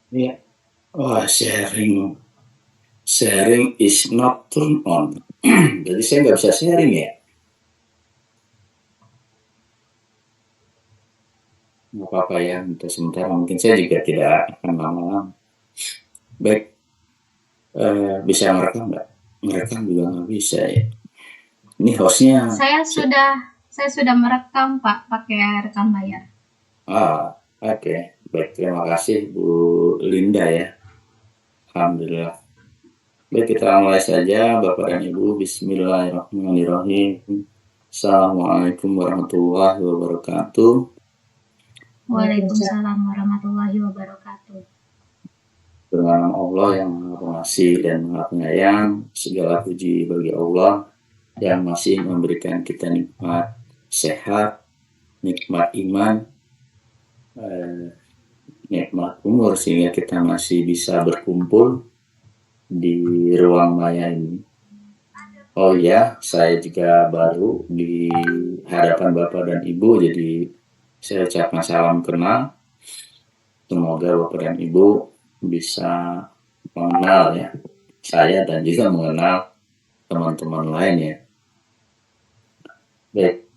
Iya. Wah, sharing is not turn on. Jadi saya nggak bisa sharing ya. Nggak apa-apa ya, untuk sementara mungkin saya juga tidak akan lama-lama. Baik, bisa merekam nggak? Merekam juga nggak bisa ya. Ini hostnya. Saya sudah merekam Pak, pakai rekam layar. Oke. Baik, terima kasih Bu Linda ya. Alhamdulillah. Baik, kita mulai saja Bapak dan Ibu. Bismillahirrahmanirrahim. Assalamualaikum warahmatullahi wabarakatuh. Waalaikumsalam warahmatullahi wabarakatuh. Dengan nama Allah yang Maha Pengasih dan Maha Penyayang, segala puji bagi Allah yang masih memberikan kita nikmat sehat, nikmat iman, nikmat umur, sehingga kita masih bisa berkumpul di ruang maya ini. Oh ya, saya juga baru di hadapan Bapak dan Ibu, jadi saya ucapkan salam kenal. Semoga Bapak dan Ibu bisa mengenal ya saya dan juga mengenal teman-teman lain ya. Baik,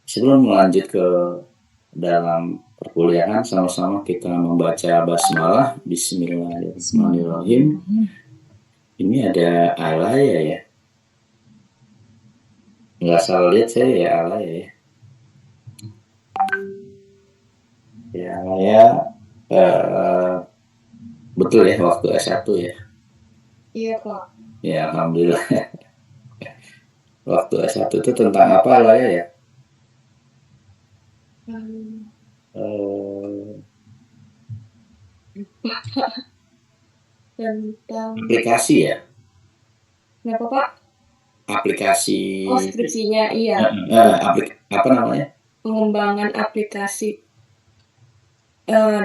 sebelum melanjut ke dalam perkuliahan, sama-sama kita membaca basmalah. Bismillahirrahmanirrahim. Ini ada alaya ya. Nggak salah lihat saya ya, alaya ya. Ya, alaya betul ya, waktu S1 ya. Iya Pak. Ya, alhamdulillah. Waktu S1 itu tentang apa alaya ya? Tentang Aplikasi ya. kenapa Pak? Aplikasi. Oh, skripsinya iya. Apa namanya? Pengembangan aplikasi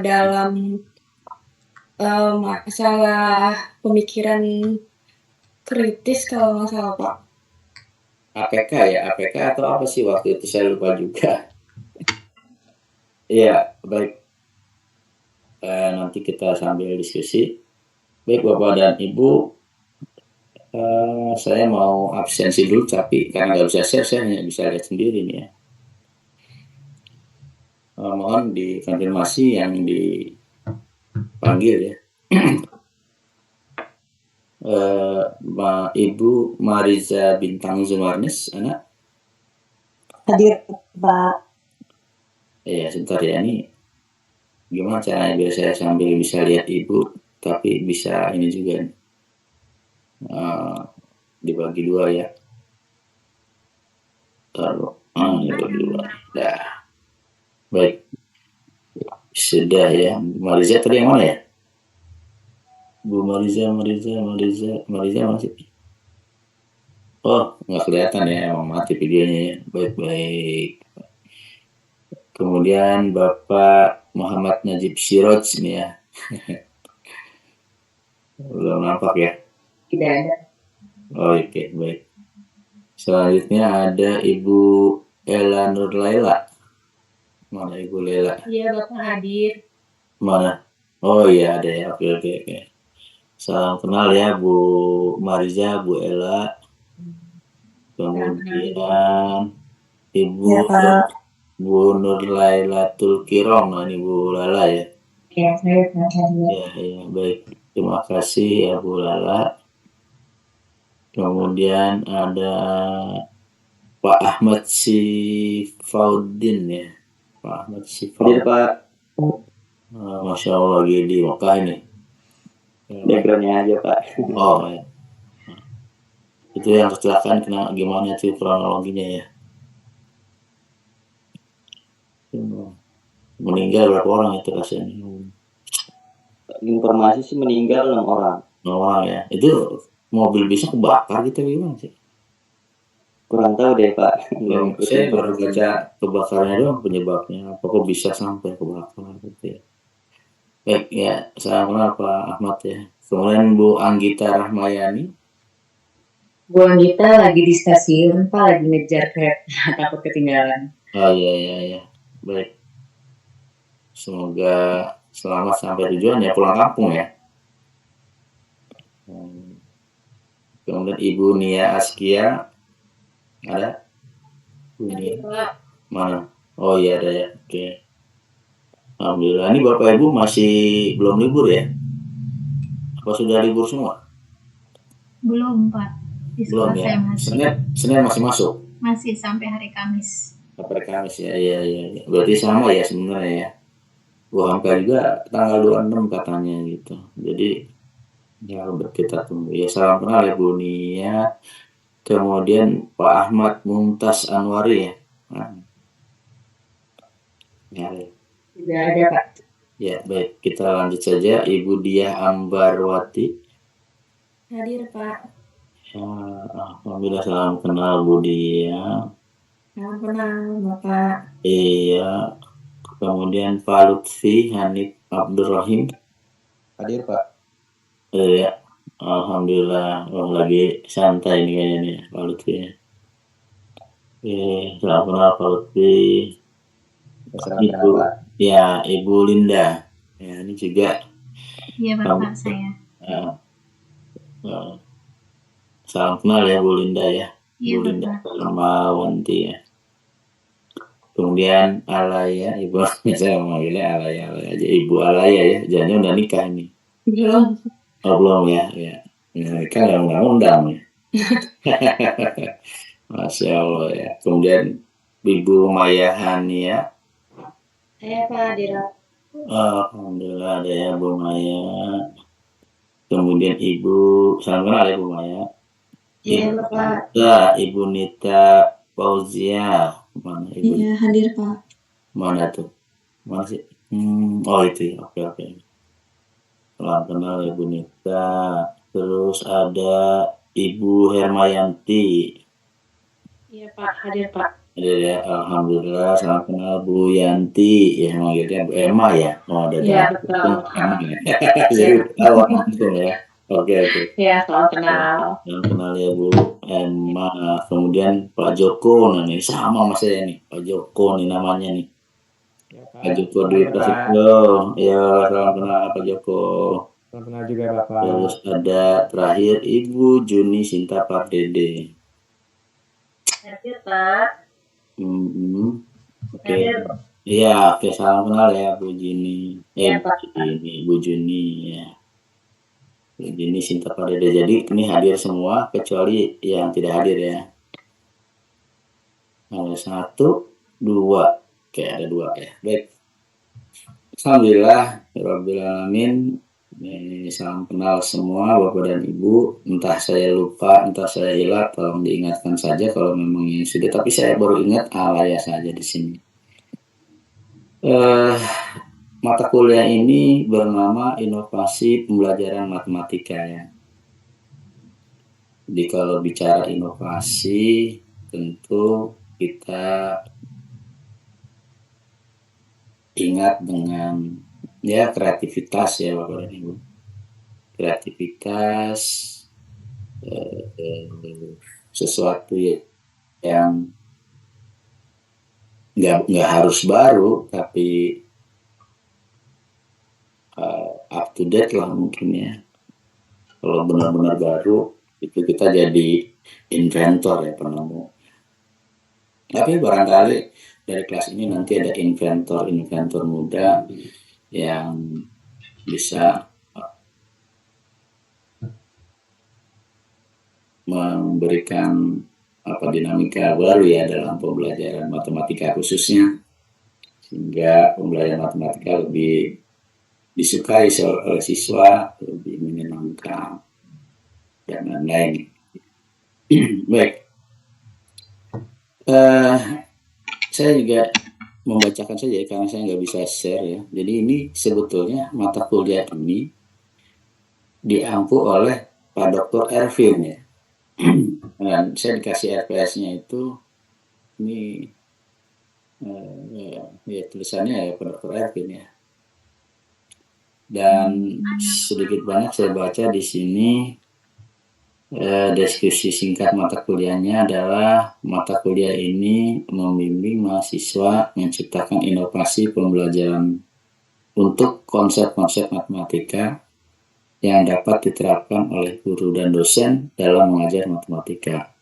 dalam masalah pemikiran kritis kalau nggak salah Pak. APK ya, APK atau apa sih waktu itu saya lupa juga. Iya, baik. Nanti kita sambil diskusi. Baik Bapak dan Ibu, saya mau absensi dulu, tapi karena nggak bisa share, saya hanya bisa lihat sendiri nih ya. Mohon dikonfirmasi yang dipanggil ya. Ibu Mariza Bintang Zumarnis, anak? Hadir Pak. Iya, sebentar ya, ini gimana caranya biar saya sambil bisa lihat Ibu, tapi bisa ini juga nih. Dibagi dua ya. Taruh, dibagi dua. Dah. Baik. Sudah ya. Mariza tadi yang mana ya? Bu Mariza masih. Oh, nggak kelihatan ya, emang mati videonya ya. Baik. Kemudian Bapak Muhammad Najib Siroj nih ya. Belum nampak ya? Tidak ada. Oh, oke, baik. Selanjutnya ada Ibu Ella Nurlaila. Mana Ibu Lela? Iya, Bapak hadir. Mana? Oh iya, ada ya. Oke. Salam kenal ya Bu Mariza, Bu Ella. kemudian Ibu Ya, Pak. Bu Nur Lailatul Kiram, nah ini Bu Lala ya. Ya, saya Pak. Ya, ya, baik. Terima kasih ya Bu Lala. Kemudian ada Pak Ahmad Sifaudin ya. Pak Ahmad Hadir Sifaudin. Pak, Masya Allah lagi di Mekah ini. backgroundnya aja Pak. Oh ya. Itu yang kecelakaan kena gimana itu kronologinya ya? Meninggal berapa orang itu kasihan? Informasi sih meninggal 6 orang. 6 orang ya. Itu mobil bisa kebakar gitu gimana sih? Kurang tahu deh Pak. Saya baru baca kebakarnya doang penyebabnya. Apa kok bisa sampai kebakar gitu ya? Baik ya, saya kenal Pak Ahmad ya. Kemudian Bu Anggita Rahmayani. Bu Anggita lagi di stasiun, Pak, lagi ngejar kereta, takut ketinggalan. Oh iya. Baik. Semoga selamat sampai tujuan ya, pulang kampung ya. Kemudian Ibu Nia Askia. Ada? Bu Nia. Mana? Oh iya ada ya. Oke. Alhamdulillah. Ini Bapak Ibu masih belum libur ya? Apa sudah libur semua? Belum Pak, di Belum sekolah saya ya. masih. Senin masih masuk. Masih sampai hari Kamis. Sampai Kamis ya. Iya. Berarti sama ya sebenarnya ya. Gua hampir juga tanggal 26 katanya gitu. Jadi ya udah kita tunggu. Ya salam kenal ya Bu Nia. Kemudian Pak Ahmad Mumtaz Anwari ya. Ya. Tidak ada, Pak. Ya baik, kita lanjut saja. Ibu Diah Ambarwati. Hadir, Pak. Alhamdulillah salam kenal Bu Diah. Salam kenal, Bapak. Iya. Kemudian Pak Lutfi Hanif Abdurrahim. Hadir Pak. Ya. Alhamdulillah. Lagi santai nih kayaknya nih Pak Lutfi. Salam kenal Pak Lutfi. Ibu, ya Ibu Linda. Ya ini juga. Iya Bapak saya. Salam kenal ya Bu Linda ya. Iya Bu Linda Bapak. sama Wanti ya. Kemudian Alaya, Ibu saya manggilnya Alaya aja. Ibu Alaya ya. Jangan udah nikah ini. Belum. Oh belum ya. Nikah nggak undang-undang ya. Masya Allah ya. Kemudian Ibu Maya Hania. Saya Pak hadir. Alhamdulillah ada ya Bu Maya. Kemudian Ibu, salam kenal ya Bu Maya. Iya Bapak. Ya, Ibu Nita Fauzia. Mana Ibu? Iya hadir Pak. Mana tuh? Mana sih? Oh itu ya. Oke. Salam kenal Ibu Nita. Terus ada Ibu Hermayanti. Iya Pak hadir Pak. Ada ya, alhamdulillah salam kenal Bu Yanti ya, manggilnya Bu Emma ya. Oh ada. Iya betul. Jadi tahu langsung ya. Oke. Iya salam kenal. Salam kenal ya Bu Emma. Kemudian Pak Joko, nah ini sama mas saya nih, Pak Joko nih namanya nih. Ya, Pak Joko Dwi Prasetyo. Ya salam kenal Pak Joko. Salam kenal juga Bapak. Terus ada terakhir Ibu Juni Sinta Pardede. Hadir Pak. Oke. Iya, oke salam kenal ya Bu Juni. Bu Juni ya. Bu Juni Sinta Pardede. Jadi ini hadir semua kecuali yang tidak hadir ya. Ada 1, 2. Oke, ada 2 ya. Baik. Alhamdulillah, Rabbil Alamin. Salam kenal semua Bapak dan Ibu. Entah saya lupa, entah saya hilang, tolong diingatkan saja kalau memang yang sudah. Tapi saya baru ingat Alaya saja di sini. Mata kuliah ini bernama Inovasi Pembelajaran Matematika ya. Jadi kalau bicara inovasi, tentu kita ingat dengan ya kreativitas ya Bapak dan Ibu. Kreativitas sesuatu yang nggak harus baru tapi up to date lah mungkin ya. Kalau benar-benar baru itu kita jadi inventor ya, penemu. Tapi barangkali dari kelas ini nanti ada inventor muda yang bisa memberikan dinamika baru ya dalam pembelajaran matematika khususnya, sehingga pembelajaran matematika lebih disukai oleh siswa, lebih menyenangkan dan lain-lain. Baik, saya juga membacakan saja ya, karena saya nggak bisa share ya. Jadi ini sebetulnya mata kuliah ini diampu oleh Pak Dr. Ervin ya. Dan saya dikasih RPS-nya itu ini ya tulisannya ya Pak Dr. Ervin ya. Dan sedikit banyak saya baca di sini deskripsi singkat mata kuliahnya adalah mata kuliah ini membimbing mahasiswa menciptakan inovasi pembelajaran untuk konsep-konsep matematika yang dapat diterapkan oleh guru dan dosen dalam mengajar matematika.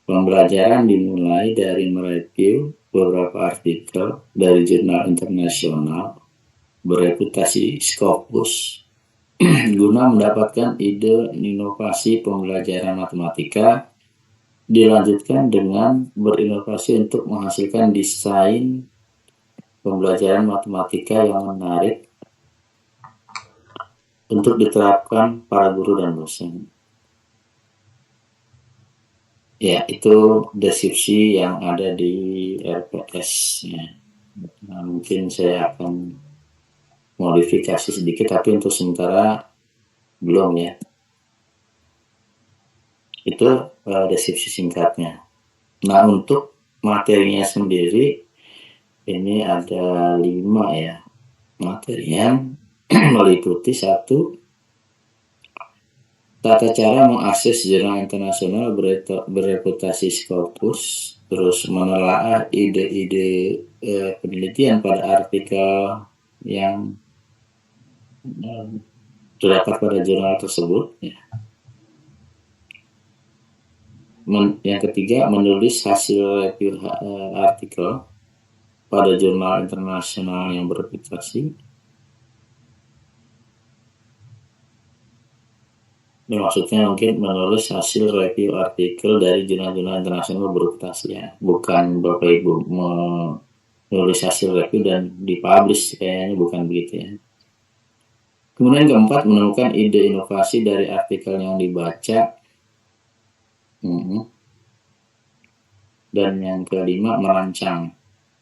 Pembelajaran dimulai dari mereview beberapa artikel dari jurnal internasional bereputasi Scopus guna mendapatkan ide inovasi pembelajaran matematika, dilanjutkan dengan berinovasi untuk menghasilkan desain pembelajaran matematika yang menarik untuk diterapkan para guru dan dosen. Ya, itu deskripsi yang ada di RPS ya. Nah, mungkin saya akan modifikasi sedikit, tapi untuk sementara belum ya. Itu deskripsi singkatnya. Nah, untuk materinya sendiri ini ada 5 ya. Materi yang meliputi 1, tata cara mengakses jurnal internasional bereputasi Scopus, terus menelaah ide-ide penelitian pada artikel yang terdapat pada jurnal tersebut ya. Yang ketiga, menulis hasil review artikel pada jurnal internasional yang bereputasi. Ini maksudnya mungkin menulis hasil review artikel dari jurnal-jurnal internasional bereputasi ya, bukan Bapak Ibu menulis hasil review dan dipublish, kayaknya bukan begitu ya. Kemudian keempat, menemukan ide inovasi dari artikel yang dibaca. Dan yang kelima, merancang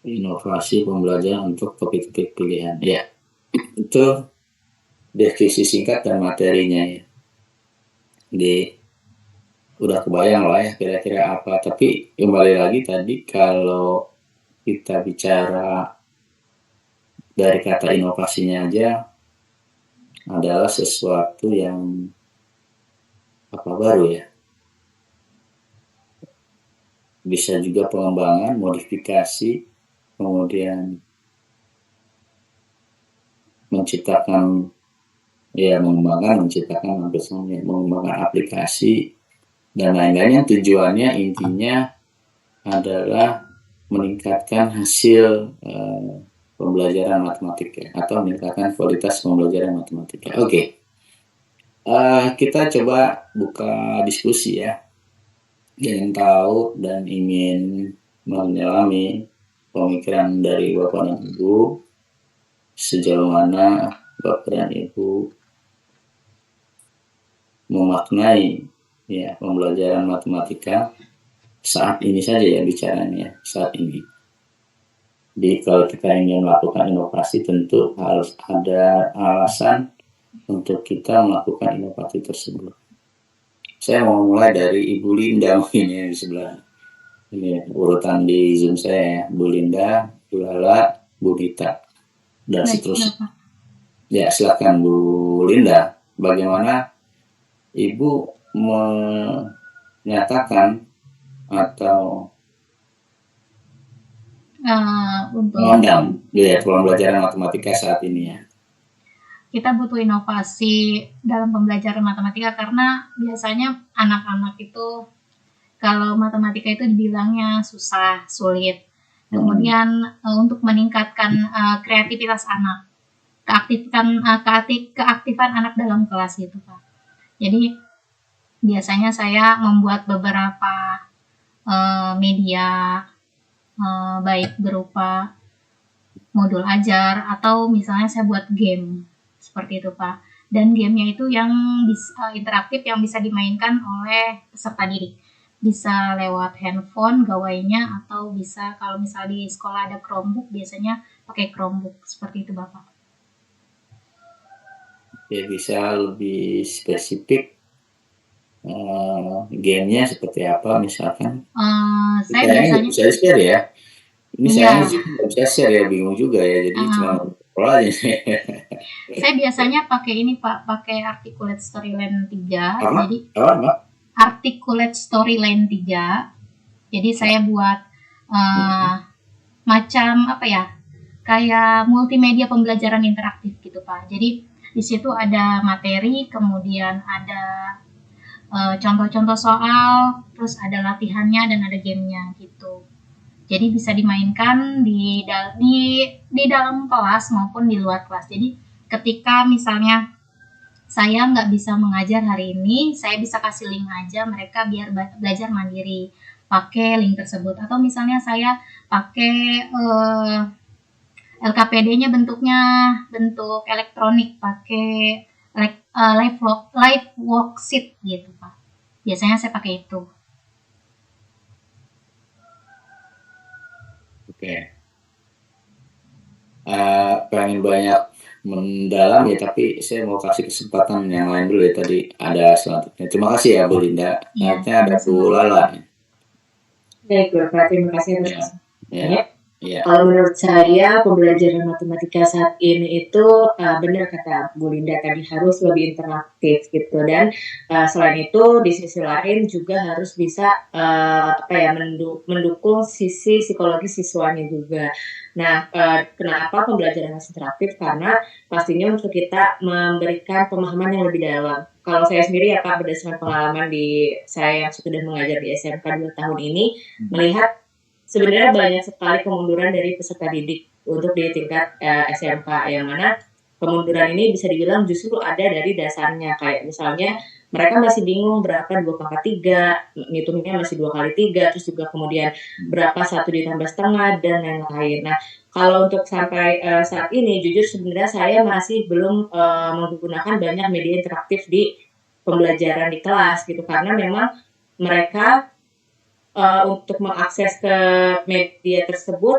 inovasi pembelajaran untuk topik-topik pilihan. Ya, itu deskripsi singkat dan materinya ya. Udah kebayang lah ya kira-kira apa. Tapi kembali lagi tadi, kalau kita bicara dari kata inovasinya aja, adalah sesuatu yang baru ya. Bisa juga pengembangan, modifikasi, kemudian menciptakan mengembangkan aplikasi dan lain-lain, yang tujuannya intinya adalah meningkatkan hasil pembelajaran matematika atau meningkatkan kualitas pembelajaran matematika. Oke. Kita coba buka diskusi ya. Ingin tahu dan ingin menyelami pemikiran dari Bapak dan Ibu, sejauh mana Bapak dan Ibu memaknai ya pembelajaran matematika saat ini saja ya, bicaranya saat ini. Jadi kalau kita ingin melakukan inovasi, tentu harus ada alasan untuk kita melakukan inovasi tersebut. Saya mau mulai dari Ibu Linda mungkin ya, di sebelah ini urutan di Zoom saya ya. Bu Linda, Bu Lala, Bu Dita, dan seterusnya. Ya, silakan Bu Linda, bagaimana Ibu menyatakan atau untuk memandang ya pembelajaran matematika saat ini ya? kita butuh inovasi dalam pembelajaran matematika karena biasanya anak-anak itu kalau matematika itu dibilangnya susah, sulit. Kemudian untuk meningkatkan kreativitas anak, keaktifan anak dalam kelas gitu Pak. Jadi biasanya saya membuat beberapa media baik berupa modul ajar atau misalnya saya buat game seperti itu Pak. Dan gamenya itu yang interaktif yang bisa dimainkan oleh peserta didik. Bisa lewat handphone gawainya atau bisa kalau misalnya di sekolah ada Chromebook biasanya pakai Chromebook seperti itu Bapak. Ya, bisa lebih spesifik gamenya seperti apa misalkan? Saya Kayaknya nggak biasanya bisa share ya. Ini Iya. saya sih nggak bisa share ya, bingung juga ya. Jadi cuma ngobrol aja. saya biasanya pakai ini Pak, pakai Articulate Storyline 3. Apa? Jadi Apa? Articulate Storyline 3. Jadi saya buat macam apa ya? Kayak multimedia pembelajaran interaktif gitu Pak. Jadi di situ ada materi, kemudian ada contoh-contoh soal, terus ada latihannya dan ada gamenya gitu. Jadi bisa dimainkan di dalam kelas maupun di luar kelas. Jadi ketika misalnya saya nggak bisa mengajar hari ini, saya bisa kasih link aja mereka biar belajar mandiri pakai link tersebut. Atau misalnya saya pakai LKPD-nya bentuk elektronik, pakai live worksheet gitu Pak. Biasanya saya pakai itu. Oke. Pengen banyak mendalam ya, tapi saya mau kasih kesempatan yang lain dulu ya, tadi ada selanjutnya. Terima kasih ya Bu Linda. Iya, Selanjutnya ada Bu Lala. Baik Bapak, terima kasih atas Ya, kesempatan. ya. Kalau menurut saya pembelajaran matematika saat ini itu benar kata Bu Linda tadi, harus lebih interaktif gitu, dan selain itu di sisi lain juga harus bisa mendukung sisi psikologi siswanya juga. Nah, kenapa pembelajaran harus interaktif? Karena pastinya untuk kita memberikan pemahaman yang lebih dalam. Kalau saya sendiri ya Pak, berdasarkan pengalaman saya yang sudah mengajar di SMK 2 tahun ini, melihat sebenarnya banyak sekali kemunduran dari peserta didik untuk di tingkat SMK, yang mana kemunduran ini bisa dibilang justru ada dari dasarnya. Kayak misalnya mereka masih bingung berapa 2 pangkat 3, ngitungnya masih 2 kali 3, terus juga kemudian berapa 1 ditambah setengah, dan lain-lain. Nah, kalau untuk sampai saat ini, jujur sebenarnya saya masih belum menggunakan banyak media interaktif di pembelajaran di kelas gitu, karena memang mereka untuk mengakses ke media tersebut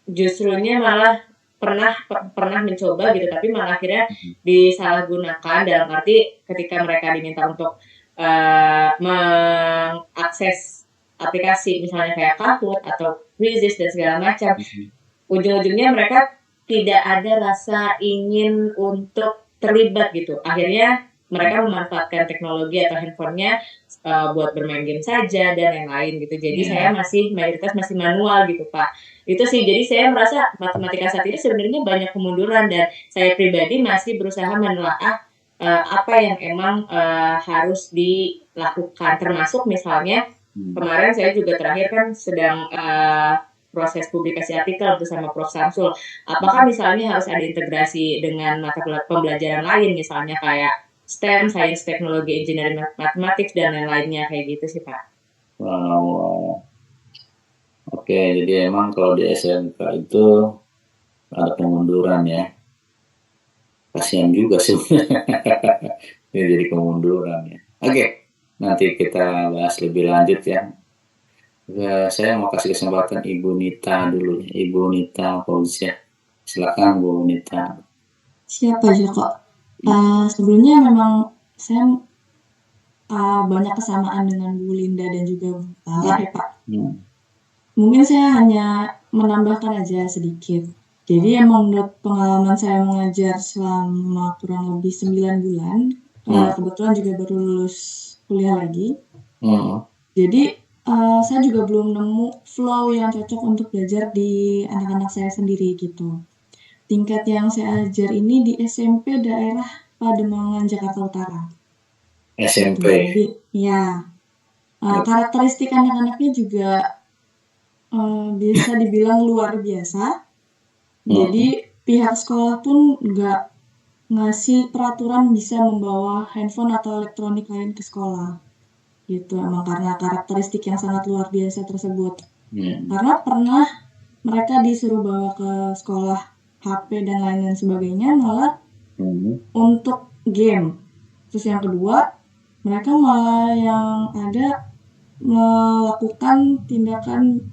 justrunya malah pernah mencoba gitu, tapi malah akhirnya disalahgunakan, dalam arti ketika mereka diminta untuk mengakses aplikasi misalnya kayak Kahoot atau Quizizz dan segala macam, ujung-ujungnya mereka tidak ada rasa ingin untuk terlibat gitu. Akhirnya mereka memanfaatkan teknologi atau handphonenya buat bermain game saja dan yang lain gitu. Jadi saya mayoritas masih manual gitu Pak. Itu sih, jadi saya merasa matematika saat ini sebenarnya banyak kemunduran, dan saya pribadi masih berusaha menelaah apa yang emang harus dilakukan. Termasuk misalnya kemarin saya juga terakhir kan sedang proses publikasi artikel bersama Prof. Samsul. Apakah misalnya harus ada integrasi dengan mata pembelajaran lain, misalnya kayak STEM, Sains, Teknologi, Engineering, Matematik, dan lain-lainnya, kayak gitu sih Pak. Wow. Oke, jadi emang kalau di SMK itu ada kemunduran ya. Kasihan juga sebenarnya. Ini jadi kemunduran ya. Oke, nanti kita bahas lebih lanjut ya. Saya mau kasih kesempatan Ibu Nita dulu. Ibu Nita Fauzia. Silakan Bu Nita. Siapa Joko? Sebelumnya memang saya banyak kesamaan dengan Bu Linda dan juga Bu Lala ya Pak. Mungkin saya hanya menambahkan aja sedikit. Jadi emang menurut pengalaman saya mengajar selama kurang lebih 9 bulan, kebetulan juga baru lulus kuliah lagi. Jadi saya juga belum nemu flow yang cocok untuk belajar di anak-anak saya sendiri gitu. tingkat yang saya ajar ini di SMP daerah Pademangan, Jakarta Utara. SMP. Jadi ya karakteristik anak-anaknya juga bisa dibilang luar biasa. Jadi pihak sekolah pun nggak ngasih peraturan bisa membawa handphone atau elektronik lain ke sekolah. Gitu, emang karena karakteristik yang sangat luar biasa tersebut. Karena pernah mereka disuruh bawa ke sekolah HP dan lain-lain sebagainya malah untuk game. Terus yang kedua, mereka malah yang ada melakukan tindakan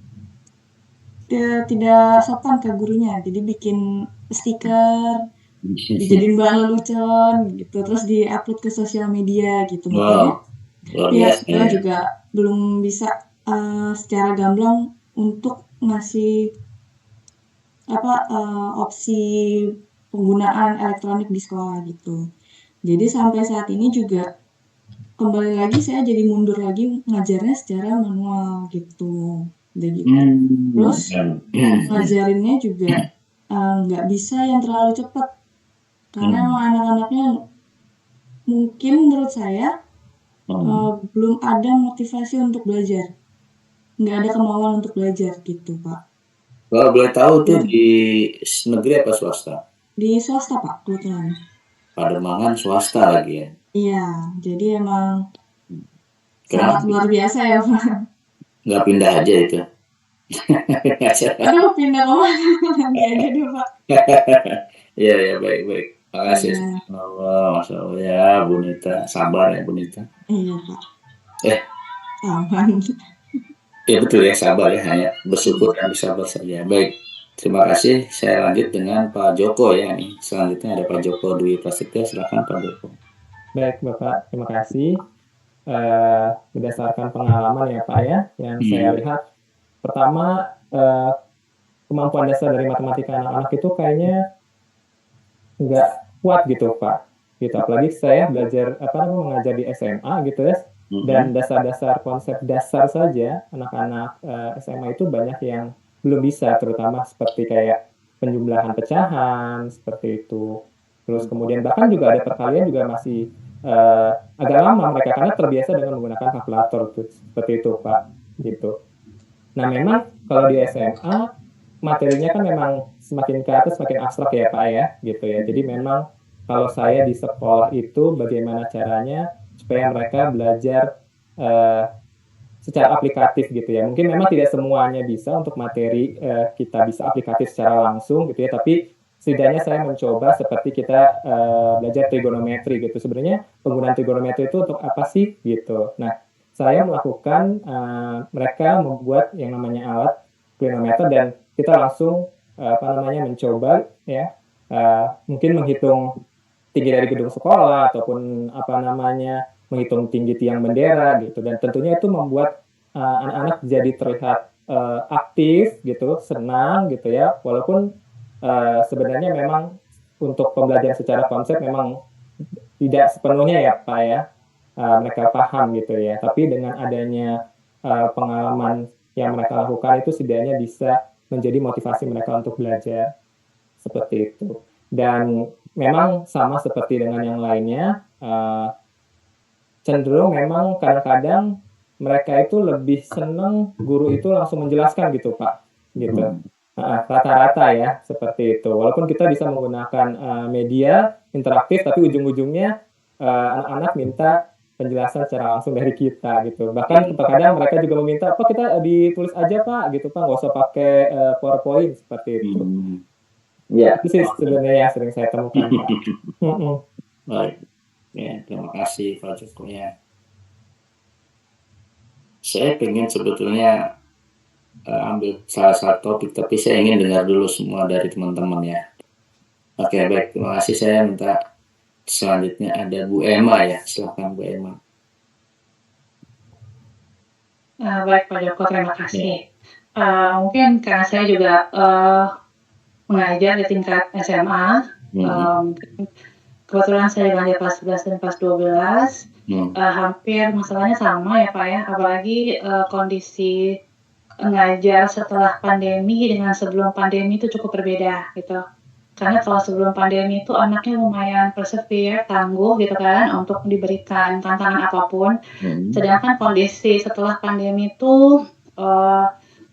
tidak sopan ke gurunya. Jadi bikin stiker, dijadiin bahan lelucon gitu, terus di-upload ke sosial media gitu. Makanya pihak sekolah juga belum bisa secara gamblang untuk ngasih opsi penggunaan elektronik di sekolah gitu. Jadi sampai saat ini juga kembali lagi saya jadi mundur lagi ngajarnya secara manual gitu. Terus ngajarinnya juga nggak bisa yang terlalu cepat karena emang anak-anaknya mungkin menurut saya belum ada motivasi untuk belajar, nggak ada kemauan untuk belajar gitu Pak. Kalau boleh tahu tuh di negeri apa swasta? Di swasta Pak kebetulan. Pademangan swasta lagi ya? Iya, jadi emang sangat luar biasa ya Pak. Nggak pindah aja itu? Aduh pindah kemana nanti aja deh Pak. Iya baik. Makasih. Masya Allah ya Bu Nita, sabar ya Bu Nita. Iya Pak. Aman. Ya betul ya, sabar ya, hanya bersyukur dan bersabar saja. Baik, terima kasih. Saya lanjut dengan Pak Joko ya nih. Selanjutnya ada Pak Joko Dwi Prasetya, silakan Pak Joko. Baik Bapak, terima kasih. Berdasarkan pengalaman ya Pak ya, yang saya lihat, pertama kemampuan dasar dari matematika anak-anak itu kayaknya nggak kuat gitu Pak. Gitu, apalagi saya belajar mengajar di SMA gitu ya. Dan dasar-dasar konsep dasar saja anak-anak SMA itu banyak yang belum bisa, terutama seperti kayak penjumlahan pecahan seperti itu. Terus kemudian bahkan juga ada perkalian juga masih agak lama mereka karena terbiasa dengan menggunakan kalkulator seperti itu Pak gitu. Nah memang kalau di SMA materinya kan memang semakin ke atas semakin abstrak ya Pak ya gitu ya. Jadi memang kalau saya di sekolah itu bagaimana caranya supaya mereka belajar secara aplikatif gitu ya. Mungkin memang tidak semuanya bisa untuk materi kita bisa aplikatif secara langsung gitu ya, tapi setidaknya saya mencoba seperti kita belajar trigonometri gitu. Sebenarnya penggunaan trigonometri itu untuk apa sih gitu. Nah, saya melakukan mereka membuat yang namanya alat trigonometer dan kita langsung mencoba ya mungkin menghitung tinggi dari gedung sekolah ataupun menghitung tinggi tiang bendera gitu, dan tentunya itu membuat anak-anak jadi terlihat aktif gitu, senang gitu ya, walaupun sebenarnya memang untuk pembelajaran secara konsep memang tidak sepenuhnya ya Pak ya mereka paham gitu ya, tapi dengan adanya pengalaman yang mereka lakukan itu setidaknya bisa menjadi motivasi mereka untuk belajar seperti itu. Dan memang sama seperti dengan yang lainnya, cenderung memang kadang-kadang mereka itu lebih senang guru itu langsung menjelaskan gitu Pak, gitu. Rata-rata ya seperti itu. Walaupun kita bisa menggunakan media interaktif, tapi ujung-ujungnya anak-anak minta penjelasan secara langsung dari kita gitu. Bahkan kadang mereka juga meminta, "Pak kita ditulis aja Pak," gitu Pak, nggak usah pakai PowerPoint seperti itu. Ya, itu sih sebenarnya yang sering saya temukan Pak. Baik, ya terima kasih Pak Joko ya. Saya pengen sebetulnya ambil salah satu topik, tapi saya ingin dengar dulu semua dari teman-teman ya. Oke, baik, terima kasih. Saya minta selanjutnya ada Bu Emma ya, silakan Bu Emma. Baik Pak Joko, terima kasih. Mungkin karena saya juga mengajar di tingkat SMA, kebetulan saya belajar kelas 11 dan kelas 12, hampir masalahnya sama ya Pak ya, apalagi kondisi ngajar setelah pandemi dengan sebelum pandemi itu cukup berbeda gitu. Karena kalau sebelum pandemi itu anaknya lumayan persevere, tangguh gitu kan untuk diberikan tantangan apapun. Sedangkan kondisi setelah pandemi itu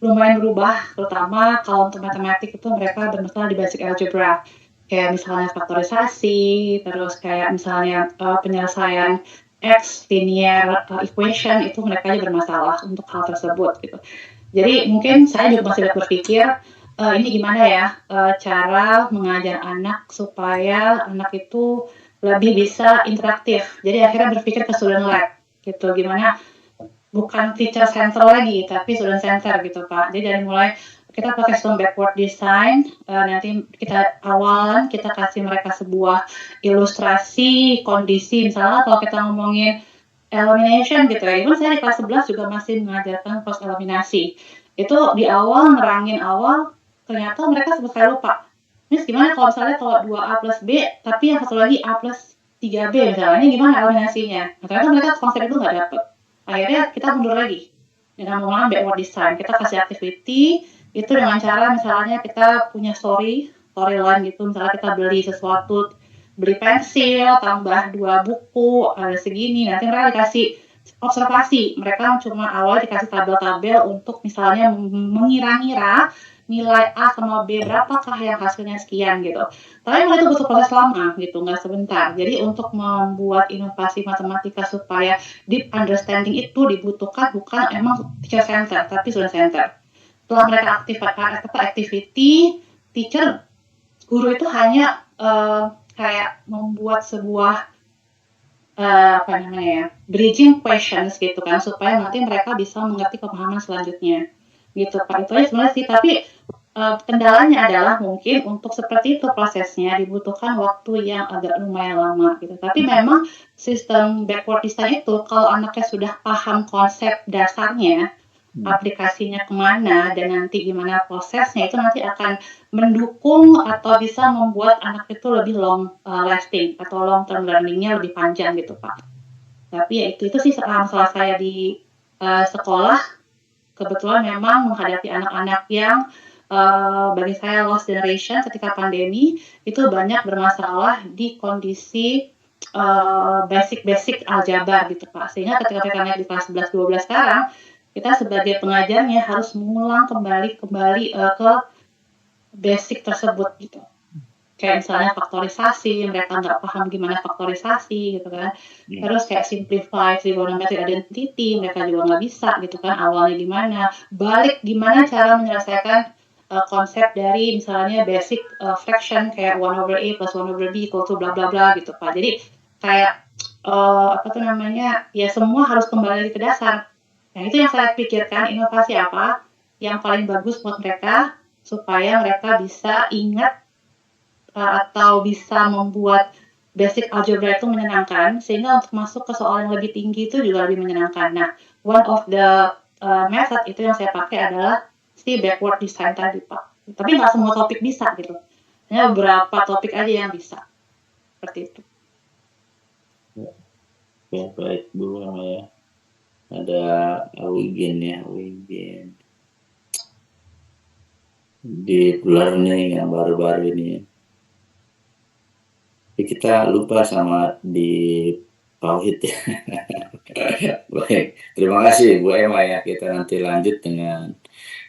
lumayan berubah, terutama kalau untuk matematik itu mereka bermasalah di basic algebra. Kayak misalnya faktorisasi, terus kayak misalnya penyelesaian X linear equation itu mereka aja bermasalah untuk hal tersebut gitu. Jadi mungkin saya juga masih berpikir ini gimana ya cara mengajar anak supaya anak itu lebih bisa interaktif. Jadi akhirnya berpikir ke student lab gitu, gimana bukan teacher center lagi tapi student center gitu Pak. Jadi dari mulai kita pakai sistem backward design, nanti kita awalan kita kasih mereka sebuah ilustrasi kondisi, misalnya kalau kita ngomongin elimination gitu ya, itu saya di kelas 11 juga masih mengajarkan cross eliminasi. Itu di awal nerangin awal, ternyata mereka selesai lupa. Miss gimana kalau misalnya kalau 2A plus B, tapi yang satu lagi A plus 3B misalnya, ini gimana eliminasinya? Nah, ternyata mereka konsep itu nggak dapet. Akhirnya kita mundur lagi dengan menggunakan backward design. Kita kasih activity itu dengan cara misalnya kita punya storyline gitu, misalnya kita beli sesuatu, beli pensil tambah 2 buku ada segini, nanti mereka dikasih observasi, mereka cuma awal dikasih tabel-tabel untuk misalnya mengira-ngira nilai A sama B berapakah yang hasilnya sekian gitu. Tapi itu butuh proses lama gitu, nggak sebentar. Jadi untuk membuat inovasi matematika supaya deep understanding itu dibutuhkan bukan emang teacher center tapi student center. Setelah mereka aktifkan activity, teacher guru itu hanya kayak membuat sebuah bridging questions gitu kan, supaya nanti mereka bisa mengerti pemahaman selanjutnya gitu Pak. Itu aja sebenarnya sih, tapi kendalanya adalah mungkin untuk seperti itu prosesnya dibutuhkan waktu yang agak lumayan lama gitu. Tapi memang sistem backward design itu kalau anaknya sudah paham konsep dasarnya, aplikasinya kemana dan nanti gimana prosesnya, itu nanti akan mendukung atau bisa membuat anak itu lebih long lasting atau long term learningnya lebih panjang gitu Pak. Tapi ya itu sih masalah saya di sekolah. Kebetulan memang menghadapi anak-anak yang bagi saya lost generation ketika pandemi itu banyak bermasalah di kondisi basic aljabar gitu Pak. Sehingga ketika mereka naik di kelas 11-12 sekarang, kita sebagai pengajarnya harus mengulang kembali ke basic tersebut gitu. Kayak misalnya faktorisasi, mereka nggak paham gimana faktorisasi gitu kan. Terus kayak simplify trigonometric identity, mereka juga nggak bisa gitu kan, awalnya gimana. Balik gimana cara menyelesaikan konsep dari misalnya basic fraction kayak 1/a plus 1/b equal to bla bla bla gitu Pak. Jadi kayak ya semua harus kembali ke dasar. Nah itu yang saya pikirkan, inovasi apa yang paling bagus buat mereka supaya mereka bisa ingat atau bisa membuat basic algebra itu menyenangkan, sehingga untuk masuk ke soal yang lebih tinggi itu juga lebih menyenangkan. Nah, one of the method itu yang saya pakai adalah si backward design tadi Pak. Tapi nggak semua topik bisa gitu, hanya beberapa topik aja yang bisa, seperti itu. Ya, baik Bu Amaya. Ada Awigin ya, Awigin. Deep learning yang baru-baru ini. Kita lupa sama di Tauhid ya. Baik, terima kasih Bu Emma ya. Kita nanti lanjut dengan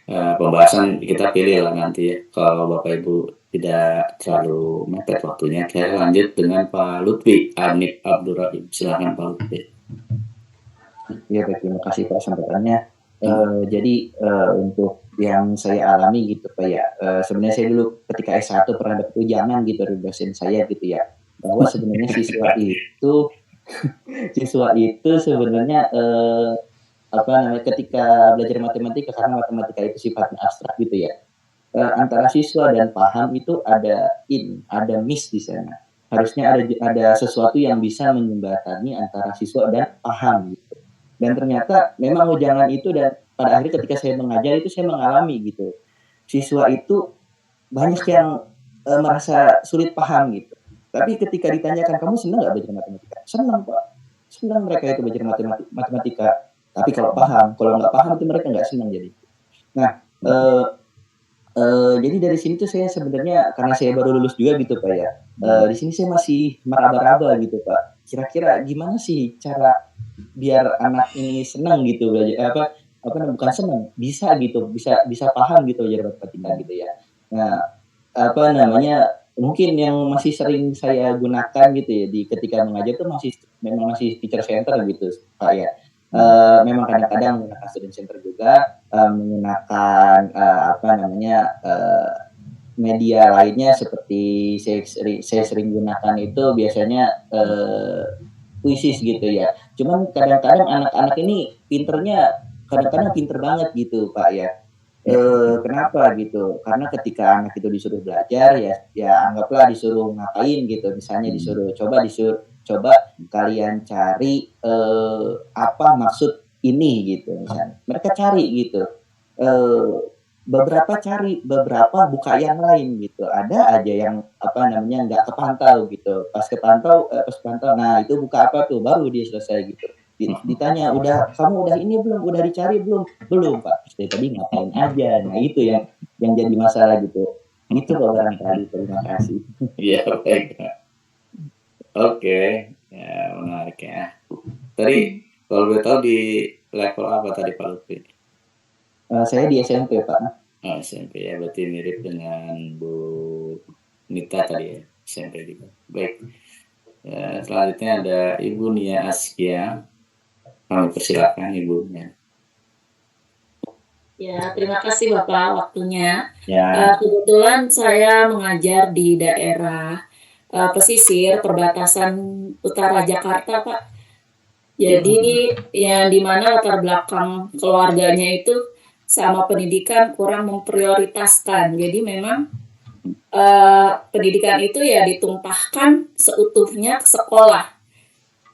pembahasan, kita pilih lah nanti ya. Kalau Bapak Ibu tidak terlalu mepet waktunya, kita lanjut dengan Pak Lutfi Arnif Abdurrahim. Silakan Pak Lutfi. Ya baik, terima kasih Pak sampaikannya. Jadi untuk yang saya alami gitu Pak ya, sebenarnya saya dulu ketika S1 pernah dapat ujangan gitu dari dosen saya gitu ya, bahwa sebenarnya siswa itu sebenarnya ketika belajar matematika, karena matematika itu sifatnya abstrak gitu ya, antara siswa dan paham itu ada miss di sana. Harusnya ada sesuatu yang bisa menjembatani antara siswa dan paham gitu. Dan ternyata memang ujangan itu, dan pada akhirnya ketika saya mengajar itu saya mengalami gitu, siswa itu banyak yang merasa sulit paham gitu. Tapi ketika ditanyakan, kamu senang nggak belajar matematika? Senang Pak, senang mereka itu belajar matematika. Tapi kalau nggak paham itu mereka nggak senang jadi. Nah Jadi dari sini tuh saya sebenarnya karena saya baru lulus juga gitu Pak ya. Di sini saya masih meraba-raba gitu Pak. Kira-kira gimana sih cara biar anak ini senang gitu belajar apa bukan senang, bisa gitu, bisa paham gitu belajar matematika gitu ya. Nah, apa namanya, mungkin yang masih sering saya gunakan gitu ya di ketika mengajar tuh memang masih teacher center gitu Pak ya. Memang kadang-kadang menggunakan student center juga, menggunakan apa namanya media lainnya seperti saya sering gunakan itu biasanya puisis gitu ya. Cuman kadang-kadang anak-anak ini kadang-kadang pinter banget gitu Pak ya. Kenapa gitu? Karena ketika anak itu disuruh belajar ya anggaplah disuruh ngapain gitu, misalnya coba kalian cari apa maksud ini gitu misalnya. Mereka cari gitu. Beberapa buka yang lain gitu. Ada aja yang apa namanya nggak kepantau gitu. Pas kepantau, nah itu buka apa tuh? Baru dia selesai gitu. Ditanya kamu udah ini belum, udah dicari belum Pak, terus dari tadi ngapain aja. Nah itu yang jadi masalah gitu. Itu Pak barangkali. Terima kasih. Iya, baik. Oke, ya menarik ya. Tadi kalau boleh tahu di level apa tadi Pak Lutfi? Saya di SMP Pak. SMP ya, berarti mirip dengan Bu Nita tadi ya, SMP juga. Baik. Ya, selanjutnya ada Ibu Nia Askia. Kami persilakan Ibunya. Ya, terima kasih Bapak waktunya. Ya. Kebetulan saya mengajar di daerah pesisir perbatasan utara Jakarta, Pak. Jadi yang dimana latar belakang keluarganya itu sama pendidikan kurang memprioritaskan. Jadi memang pendidikan itu ya ditumpahkan seutuhnya ke sekolah.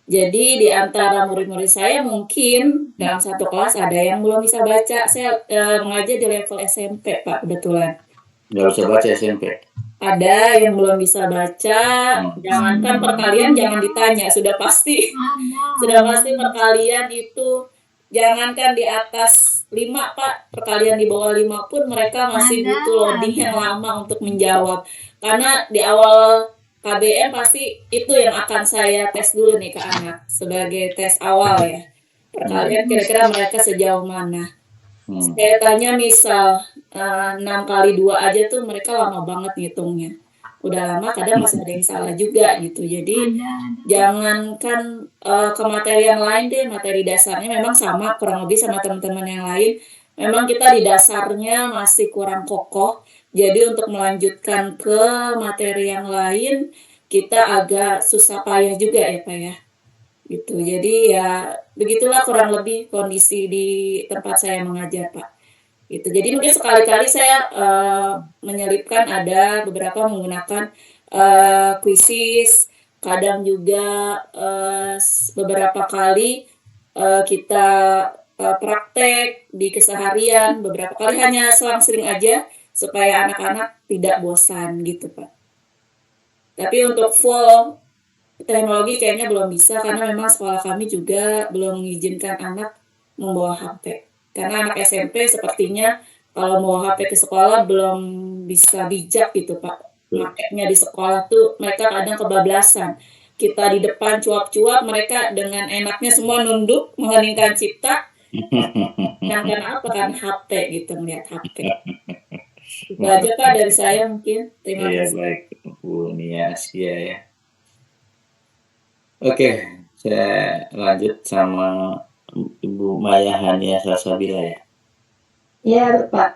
Jadi di antara murid-murid saya mungkin dalam satu kelas ada yang belum bisa baca. Saya mengajar di level SMP Pak, kebetulan. Nggak bisa baca SMP? Ada yang belum bisa baca. Jangankan perkalian jangan ditanya, sudah pasti perkalian itu jangankan di atas 5 Pak, perkalian di bawah 5 pun mereka masih butuh loading yang lama untuk menjawab. Karena di awal KBM pasti itu yang akan saya tes dulu nih ke anak sebagai tes awal ya. Perkalian kira-kira mereka sejauh mana. Saya tanya misal 6 kali 2 aja tuh mereka lama banget ngitungnya. Udah lama kadang masih ada yang salah juga gitu. Jadi jangankan ke materi yang lain deh, materi dasarnya memang sama kurang lebih sama teman-teman yang lain. Memang kita di dasarnya masih kurang kokoh. Jadi untuk melanjutkan ke materi yang lain kita agak susah payah juga ya Pak ya. Gitu. Jadi ya begitulah kurang lebih kondisi di tempat saya mengajar Pak. Gitu. Jadi mungkin sekali-kali saya menyelipkan ada beberapa menggunakan kuisis, kadang juga beberapa kali kita praktek di keseharian, beberapa kali hanya selang-seling aja supaya anak-anak tidak bosan gitu Pak. Tapi untuk full teknologi kayaknya belum bisa karena memang sekolah kami juga belum mengizinkan anak membawa HP. Karena anak SMP sepertinya kalau membawa HP ke sekolah belum bisa bijak gitu Pak. Makanya di sekolah tuh mereka kadang kebablasan. Kita di depan cuap-cuap, mereka dengan enaknya semua nunduk, mengheningkan cipta. Dan apa kan HP gitu, melihat HP. Itu aja Pak dari saya mungkin. Terima kasih. Baik, Bu Nia Askia ya. Oke, saya lanjut sama Ibu Maya Hania Salsabila ya. Iya Pak.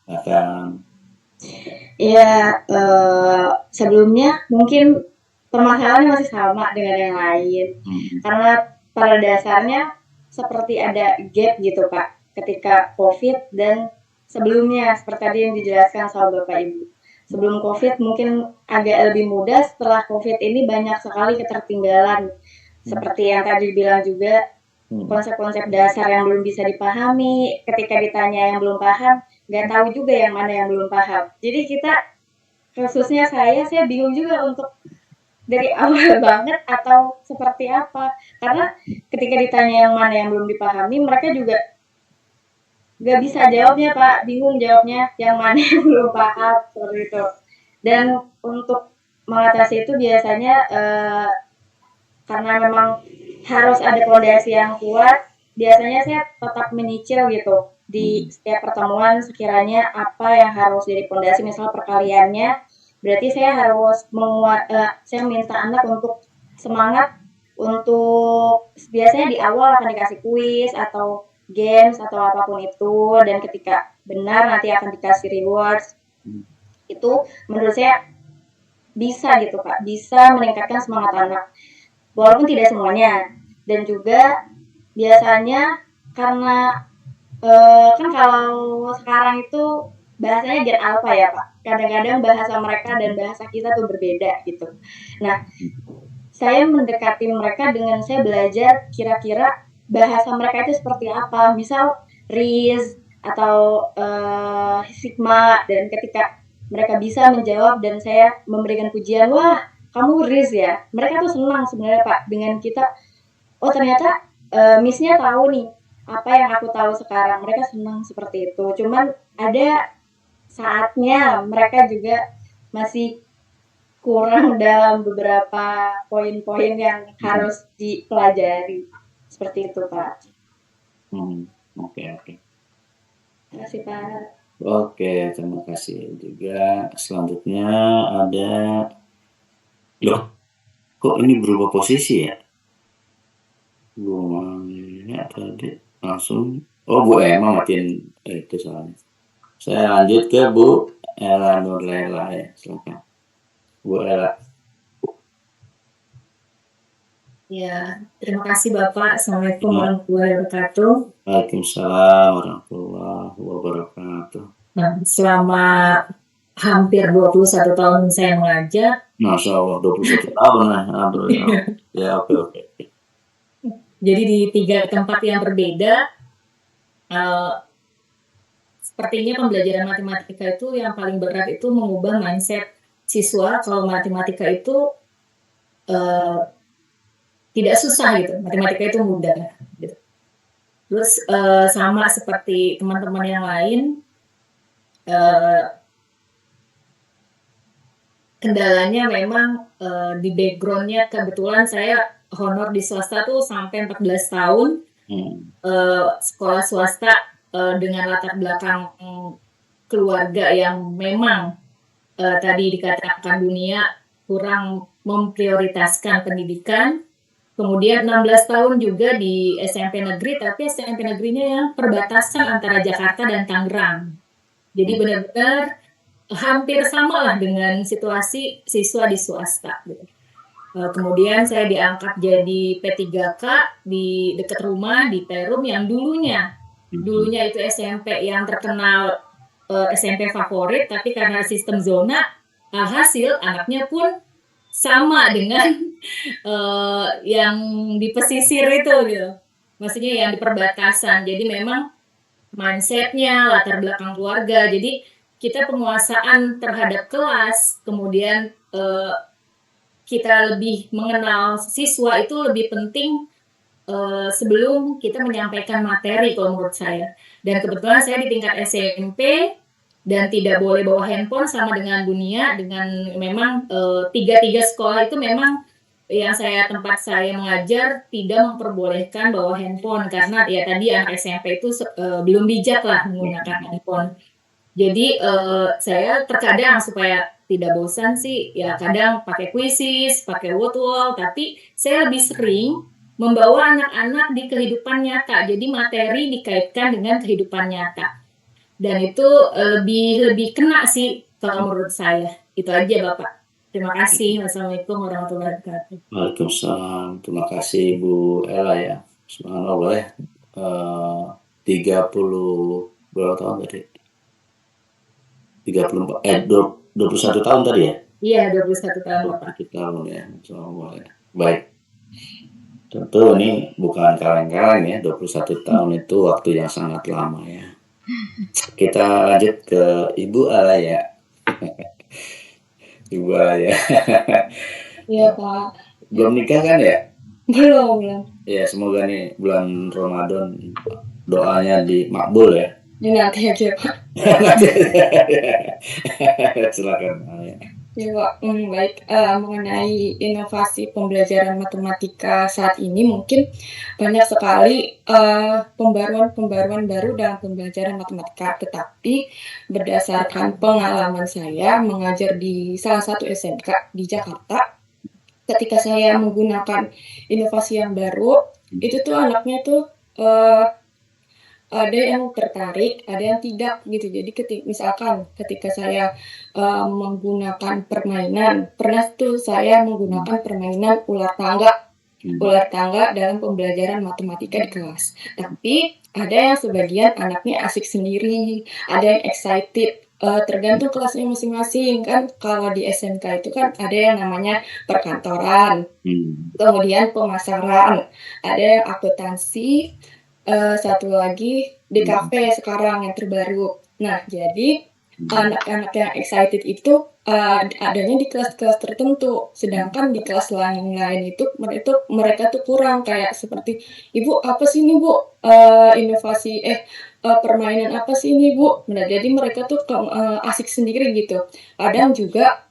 Akan. Ya, sebelumnya mungkin permasalahannya masih sama dengan yang lain. Karena pada dasarnya seperti ada gap gitu Pak. Ketika COVID dan sebelumnya seperti tadi yang dijelaskan sama Bapak Ibu. Sebelum COVID mungkin agak lebih mudah, setelah COVID ini banyak sekali ketertinggalan. Seperti yang tadi bilang juga, konsep-konsep dasar yang belum bisa dipahami, ketika ditanya yang belum paham, nggak tahu juga yang mana yang belum paham. Jadi kita, khususnya saya bingung juga untuk dari awal banget atau seperti apa. Karena ketika ditanya yang mana yang belum dipahami, mereka juga nggak bisa jawabnya Pak, bingung jawabnya yang mana yang belum paham seperti itu. Dan untuk mengatasi itu biasanya karena memang harus ada fondasi yang kuat, biasanya saya tetap menyicil gitu di setiap pertemuan sekiranya apa yang harus jadi fondasi, misal perkaliannya, berarti saya harus saya minta anak untuk semangat untuk biasanya di awal akan dikasih kuis atau games atau apapun itu, dan ketika benar nanti akan dikasih rewards. Itu menurut saya bisa gitu Pak, bisa meningkatkan semangat anak walaupun tidak semuanya. Dan juga biasanya karena kan kalau sekarang itu bahasanya Gen Alpha ya Pak, kadang-kadang bahasa mereka dan bahasa kita tuh berbeda gitu. Nah, saya mendekati mereka dengan saya belajar kira-kira bahasa mereka itu seperti apa, misal Riz atau Sigma, dan ketika mereka bisa menjawab dan saya memberikan pujian, wah kamu Riz ya, mereka tuh senang sebenarnya Pak dengan kita, oh ternyata Miss-nya tahu nih apa yang aku tahu sekarang, mereka senang seperti itu. Cuman ada saatnya mereka juga masih kurang dalam beberapa poin-poin yang harus dipelajari. Seperti itu, Pak. Oke. Terima kasih, Pak. Oke, terima kasih juga. Selanjutnya ada, loh, kok ini berubah posisi ya? Ya tadi langsung, oh Bu Emma matiin itu soalnya. Saya lanjut ke Bu Ella Nurlela ya, silakan. Bu Ella. Ya, terima kasih Bapak. Assalamualaikum warahmatullahi wabarakatuh. Waalaikumsalam warahmatullahi wabarakatuh. Nah, selama hampir 21 tahun saya mengajar. Masya Allah, 21 tahun lah. Ya, oke. Jadi di 3 tempat yang berbeda, sepertinya pembelajaran matematika itu yang paling berat itu mengubah mindset siswa. Kalau matematika itu tidak susah gitu, matematika itu mudah gitu. Terus sama seperti teman-teman yang lain, kendalanya memang di backgroundnya kebetulan saya honor di swasta tuh sampai 14 tahun, sekolah swasta dengan latar belakang keluarga yang memang tadi dikatakan dunia kurang memprioritaskan pendidikan. Kemudian 16 tahun juga di SMP negeri, tapi SMP negerinya yang perbatasan antara Jakarta dan Tangerang. Jadi benar-benar hampir sama lah dengan situasi siswa di swasta. Gitu. Kemudian saya diangkat jadi P3K di dekat rumah di Perum yang dulunya itu SMP yang terkenal SMP favorit, tapi karena sistem zona, alhasil anaknya pun sama dengan yang di pesisir itu gitu. Maksudnya yang di perbatasan. Jadi memang mindsetnya, latar belakang keluarga. Jadi kita penguasaan terhadap kelas, kemudian kita lebih mengenal siswa itu lebih penting sebelum kita menyampaikan materi kalau menurut saya. Dan kebetulan saya di tingkat SMP dan tidak boleh bawa handphone sama dengan dunia, dengan memang tiga sekolah itu memang yang tempat saya mengajar tidak memperbolehkan bawa handphone karena ya tadi anak SMP itu belum bijak lah menggunakan handphone. Jadi saya terkadang supaya tidak bosan sih ya kadang pakai quizzes, pakai word wall, tapi saya lebih sering membawa anak-anak di kehidupan nyata. Jadi materi dikaitkan dengan kehidupan nyata. Dan itu lebih kena sih kalau menurut saya. Itu aja Bapak. Terima kasih. Wassalamualaikum warahmatullahi wabarakatuh. Waalaikumsalam. Terima kasih Bu Ella ya. Subhanallah ya. 30 berapa tahun tadi? 21 tahun tadi ya? Iya, 21 tahun Bapak. 21 tahun ya. Insyaallah ya. Baik. Tentu ini bukan kaleng-kaleng ya. 21 tahun itu waktu yang sangat lama ya. Kita lanjut ke Ibu Alaya. Ibu Alaya. Iya Pak. Belum nikah kan ya? Belum. Ya semoga nih bulan Ramadan doanya dimakbul ya. Ya nanti aja Pak. Silakan. Ya. Ya Pak, baik, mengenai inovasi pembelajaran matematika saat ini mungkin banyak sekali pembaruan-pembaruan baru dalam pembelajaran matematika, tetapi berdasarkan pengalaman saya mengajar di salah satu SMK di Jakarta, ketika saya menggunakan inovasi yang baru, itu tuh anaknya tuh ada yang tertarik, ada yang tidak gitu. Jadi misalkan ketika saya menggunakan permainan, pernah tuh saya menggunakan permainan ular tangga dalam pembelajaran matematika di kelas. Tapi ada yang sebagian anaknya asik sendiri, ada yang excited. Tergantung kelasnya masing-masing kan. Kalau di SMK itu kan ada yang namanya perkantoran, kemudian pemasaran, ada yang akuntansi, satu lagi di kafe sekarang yang terbaru. Nah, jadi anak-anak yang excited itu adanya di kelas-kelas tertentu, sedangkan di kelas lain-lain itu mereka tuh kurang, kayak seperti, "Ibu apa sih ini Bu? Inovasi permainan apa sih ini Bu?" Nah, jadi mereka tuh asik sendiri gitu. Kadang juga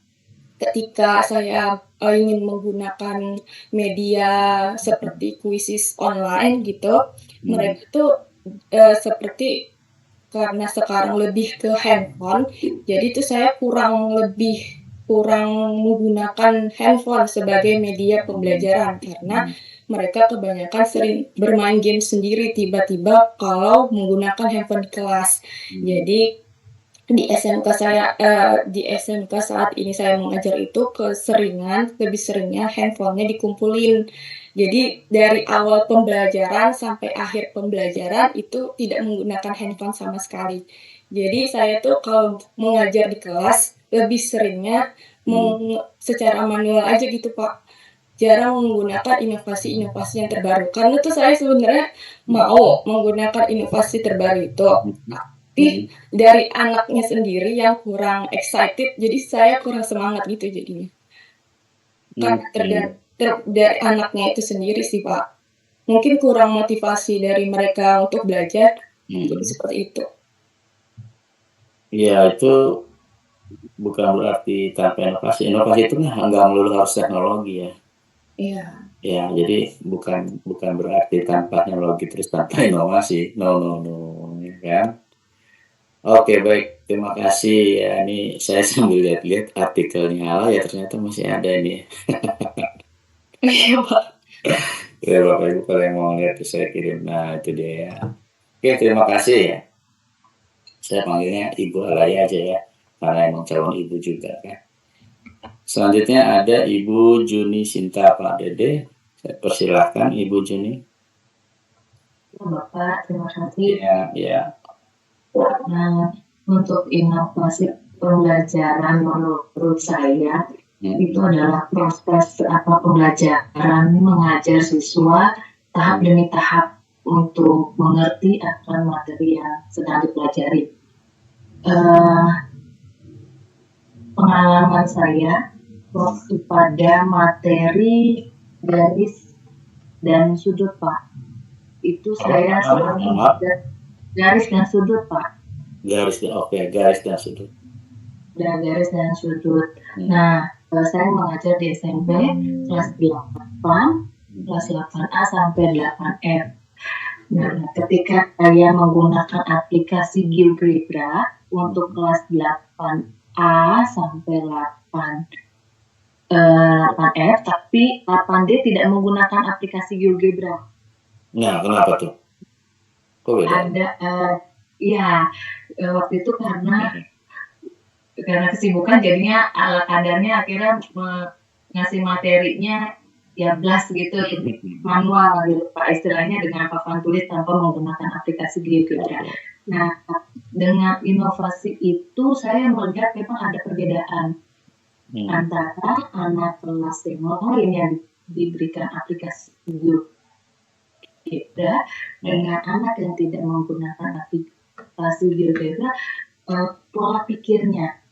ketika saya ingin menggunakan media seperti kuisis online gitu, mereka tuh seperti karena sekarang lebih ke handphone, jadi tuh saya kurang menggunakan handphone sebagai media pembelajaran karena mereka kebanyakan sering bermain game sendiri tiba-tiba kalau menggunakan handphone di kelas. Jadi di SMK saat ini saya mengajar itu lebih seringnya handphonenya dikumpulin. Jadi dari awal pembelajaran sampai akhir pembelajaran itu tidak menggunakan handphone sama sekali. Jadi saya tuh kalau mengajar di kelas lebih seringnya secara manual aja gitu Pak. Jarang menggunakan inovasi-inovasi yang terbaru. Karena tuh saya sebenarnya mau menggunakan inovasi terbaru itu. Tapi dari anaknya sendiri yang kurang excited, jadi saya kurang semangat gitu jadinya. Kan dari anaknya itu sendiri sih Pak. Mungkin kurang motivasi dari mereka untuk belajar, jadi seperti itu. Ya itu bukan berarti tanpa inovasi. Inovasi itu nggak melulu harus teknologi ya. Iya. Ya, jadi bukan berarti tanpa teknologi terus tanpa inovasi. No, ya kan? Oke, baik. Terima kasih ya. Ini saya sambil lihat-lihat artikelnya ya, ternyata masih ada nih. Iya Pak. Ya Bapak Ibu kalau yang mau lihat saya kirim. Nah itu dia ya. Oke, terima kasih ya. Saya panggilnya Ibu Alaya aja ya, karena emang calon ibu juga kan. Selanjutnya ada Ibu Juni Sinta Pak Dede. Saya persilahkan Ibu Juni. Bapak, terima kasih. Ya. Nah, untuk inovasi pembelajaran menurut saya itu adalah proses pembelajaran mengajar siswa tahap demi tahap untuk mengerti akan materi yang sedang dipelajari. Pengalaman saya waktu pada materi garis dan sudut Pak, itu saya garis dan sudut Pak. Garis dan sudut. Garis dan sudut. Nah, saya mengajar di SMP kelas 8, kelas 8A sampai 8F. Nah, ketika saya menggunakan aplikasi GeoGebra untuk kelas 8A sampai 8F, tapi 8D tidak menggunakan aplikasi GeoGebra. Nah, kenapa tuh? Kok beda? Waktu itu karena kesibukan jadinya ala kadarnya akhirnya ngasih materinya ya blast gitu, manual gitu Pak, istilahnya dengan papan tulis tanpa menggunakan aplikasi GeoGebra. Nah, dengan inovasi itu saya melihat memang ada perbedaan antara anak kelas yang lain yang diberikan aplikasi GeoGebra dengan anak yang tidak menggunakan aplikasi GeoGebra. Pola pikirnya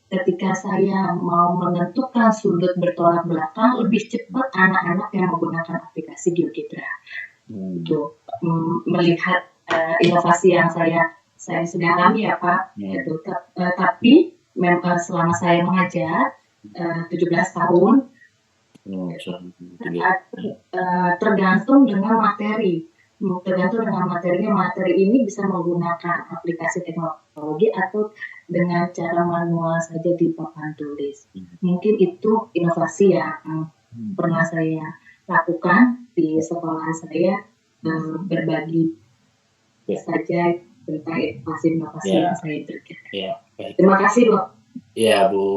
ketika saya mau menentukan sudut bertolak belakang lebih cepat anak-anak yang menggunakan aplikasi GeoGebra untuk melihat inovasi yang saya saya sudah alami ya Pak. Gitu. Tapi memang selama saya mengajar 17 tahun tergantung dengan materi. Tergantung dengan materinya. Materi ini bisa menggunakan aplikasi teknologi atau dengan cara manual saja di papan tulis. Mungkin itu inovasi yang pernah saya lakukan di sekolah saya, berbagi saja tentang inovasi yang saya berikan. Terima kasih Bu. Ya Bu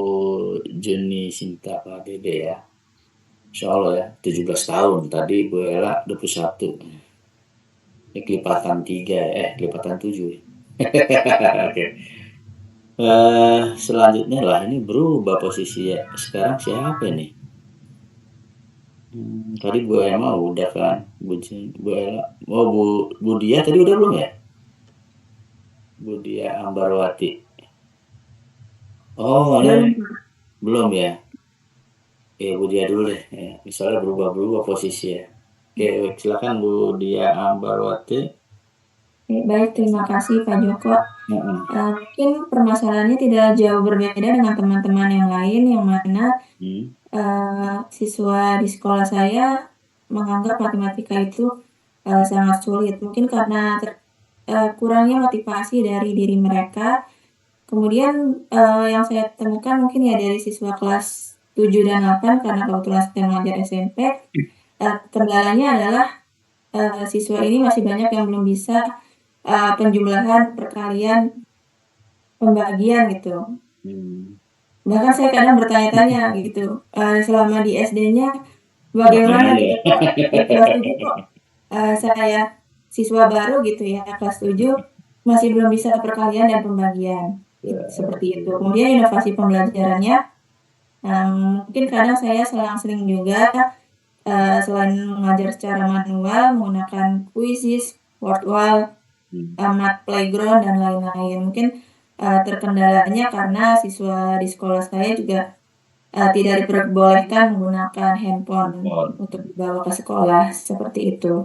Juni Sinta Pak Dede ya. Insya Allah ya 17 tahun, tadi Bu Ella 21. Ini kelipatan 3 kelipatan 7 ya. Oke. Selanjutnya lah ini berubah posisi ya. Sekarang siapa nih? Tadi Bu Emma udah kan, Bu Ella. Oh Bu Dia tadi udah belum ya? Bu Dia Ambarwati. Oh ini belum ya? Bu Dia dulu deh. Misalnya berubah posisi ya. Oke, silakan Bu Dia Ambarwati. Baik, terima kasih Pak Joko. Mungkin permasalahannya tidak jauh berbeda dengan teman-teman yang lain, yang mana siswa di sekolah saya menganggap matematika itu sangat sulit. Mungkin karena kurangnya motivasi dari diri mereka. Kemudian yang saya temukan mungkin ya dari siswa kelas 7 dan 8, karena kebetulan saya mengajar SMP, kendalanya adalah siswa ini masih banyak yang belum bisa penjumlahan, perkalian, pembagian gitu. Bahkan saya kadang bertanya-tanya gitu, selama di SD-nya bagaimana gitu Pak, di kelas 7 kok saya siswa baru gitu ya, kelas 7 masih belum bisa perkalian dan pembagian. Seperti itu. Kemudian inovasi pembelajarannya, mungkin kadang saya selang-seling juga selain mengajar secara manual menggunakan quizzes, word wall, math playground dan lain-lain. Mungkin terkendalanya karena siswa di sekolah saya juga tidak diperbolehkan menggunakan handphone untuk dibawa ke sekolah, seperti itu.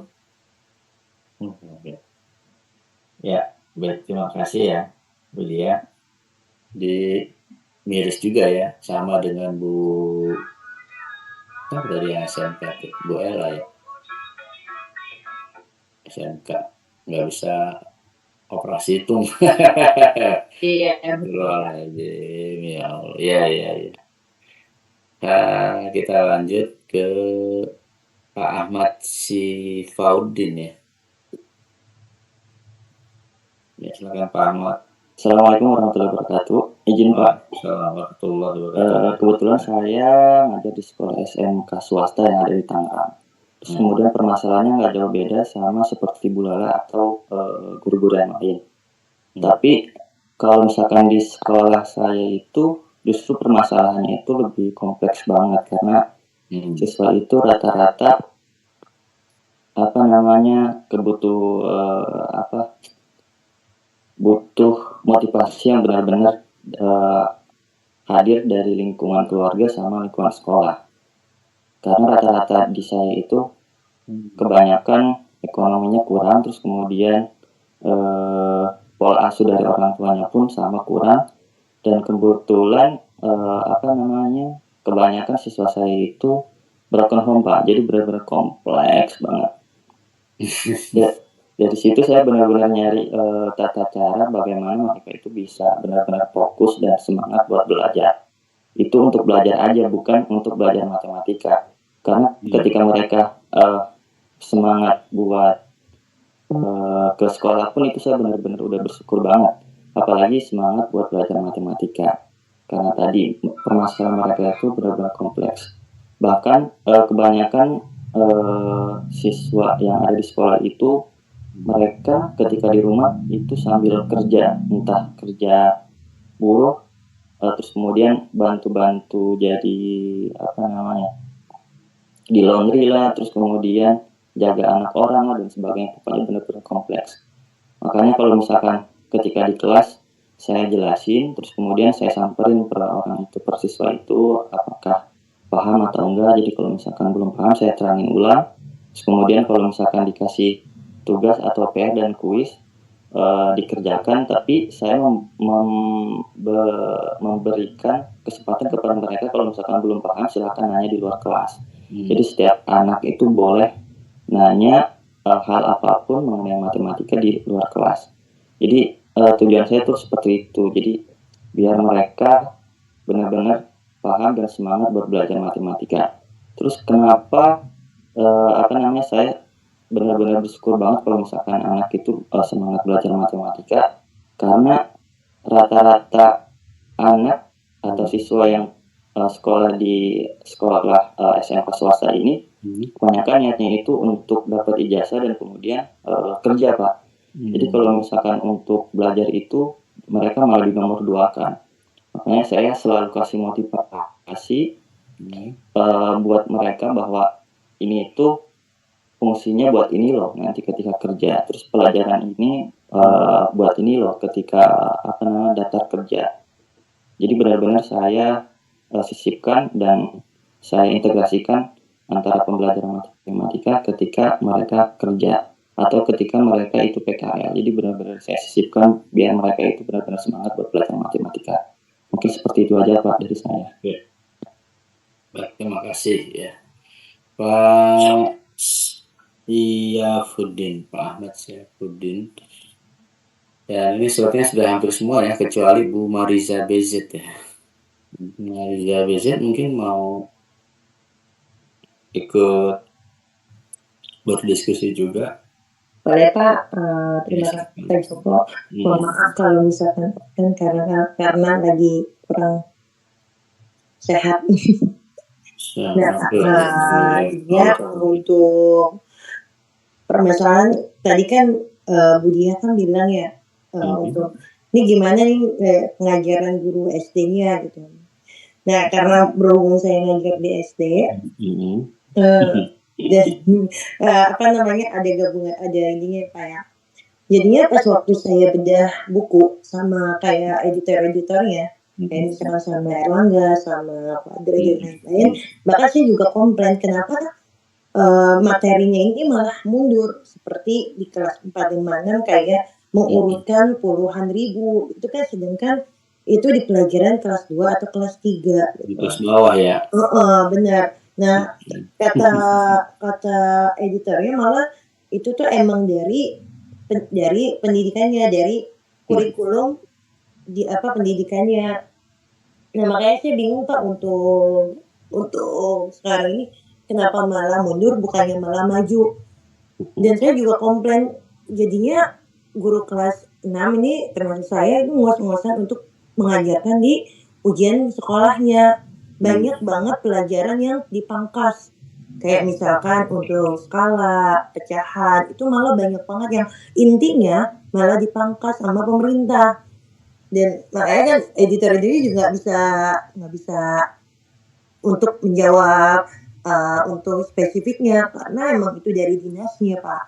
Ya, baik, terima kasih ya Bu Dia. Di miris juga ya, sama dengan Bu dari yang SMK tuh, Bu Ella ya. SMK nggak bisa operasi hitung. Iya. Ya Allah. Ya. Kita lanjut ke Pak Ahmad Sifaudin ya. Ya, silakan Pak Ahmad. Assalamualaikum warahmatullahi wabarakatuh. Izin Pak. Assalamualaikum warahmatullahi wabarakatuh. Kebetulan saya ngajar di sekolah SMK swasta yang ada di Tangerang. Terus kemudian permasalahannya nggak jauh beda sama seperti Bu Lala atau guru-guru yang lain. Tapi kalau misalkan di sekolah saya itu justru permasalahannya itu lebih kompleks banget, karena siswa itu rata-rata butuh motivasi yang benar-benar hadir dari lingkungan keluarga sama lingkungan sekolah. Karena rata-rata di saya itu kebanyakan ekonominya kurang, terus kemudian pola asuh dari orang tuanya pun sama kurang, dan kebetulan kebanyakan siswa saya itu broken home Pak, jadi benar-benar kompleks banget. Dari situ saya benar-benar nyari tata cara bagaimana mereka itu bisa benar-benar fokus dan semangat buat belajar. Itu untuk belajar aja, bukan untuk belajar matematika. Karena ketika mereka semangat buat ke sekolah pun, itu saya benar-benar udah bersyukur banget. Apalagi semangat buat belajar matematika. Karena tadi permasalahan mereka itu benar-benar kompleks. Bahkan kebanyakan siswa yang ada di sekolah itu, mereka ketika di rumah itu sambil kerja, entah kerja buruh, terus kemudian bantu-bantu jadi di laundry lah, terus kemudian jaga anak orang lah dan sebagainya. Pokoknya benar-benar kompleks. Makanya kalau misalkan ketika di kelas saya jelasin, terus kemudian saya samperin per orang itu, per siswa itu, apakah paham atau enggak. Jadi kalau misalkan belum paham, saya terangin ulang. Terus kemudian kalau misalkan dikasih tugas atau PR dan kuis, dikerjakan, tapi saya memberikan kesempatan kepada mereka kalau misalkan belum paham silahkan nanya di luar kelas. Jadi setiap anak itu boleh nanya hal apapun mengenai matematika di luar kelas. Jadi tujuan saya tuh seperti itu. Jadi biar mereka benar-benar paham dan semangat buat belajar matematika. Terus kenapa saya benar-benar bersyukur banget kalau misalkan anak itu semangat belajar matematika, karena rata-rata anak atau siswa yang sekolah di sekolah SMK swasta ini kebanyakan niatnya itu untuk dapat ijazah dan kemudian kerja, Pak. Jadi kalau misalkan untuk belajar itu mereka malah di nomor 2-kan. Makanya saya selalu kasih motivasi buat mereka bahwa ini itu fungsinya buat ini loh nanti ketika kerja, terus pelajaran ini buat ini loh ketika daftar kerja. Jadi benar-benar saya sisipkan dan saya integrasikan antara pembelajaran matematika ketika mereka kerja atau ketika mereka itu PKL. Jadi benar-benar saya sisipkan biar mereka itu benar-benar semangat buat belajar matematika. Mungkin seperti itu aja Pak dari saya. Baik, terima kasih ya Pak Syafuddin, Pak Ahmad Syafuddin. Ya, ini sepertinya sudah hampir semua ya, kecuali Bu Mariza BZ ya. Mariza BZ mungkin mau ikut berdiskusi juga. Boleh Pak, terima kasih Pak Joko. Mohon maaf kalau misalkan kan karena lagi kurang sehat. Ya untuk permasalahan tadi kan Bu Dia kan bilang ya untuk ini gimana nih pengajaran guru SD-nya gitu. Nah karena berhubung saya ngajar di SD, ada gabungan, ada ininya Pak ya. Jadinya pas waktu saya bedah buku sama kayak editor-editornya, kayak misalnya sama Erlangga, sama Pak Dre dan lain-lain, bahkan saya juga komplain kenapa materinya ini malah mundur seperti di kelas 4 dan 6 kayak mengurutkan puluhan ribu, itu kan sedangkan itu di pelajaran kelas 2 atau kelas 3 gitu. Di kelas bawah ya. Benar. Nah, kata editornya malah itu tuh emang dari pendidikannya, dari kurikulum di pendidikannya. Nah, makanya saya bingung Pak untuk sekarang ini kenapa malah mundur bukannya malah maju. Dan saya juga komplain jadinya guru kelas 6 ini termasuk saya itu ngos-ngosan untuk mengajarkan di ujian sekolahnya. Banyak banget pelajaran yang dipangkas. Kayak misalkan untuk skala, pecahan, itu malah banyak banget yang intinya malah dipangkas sama pemerintah. Dan makanya kan editor-editor juga nggak bisa untuk menjawab untuk spesifiknya karena emang itu dari dinasnya Pak.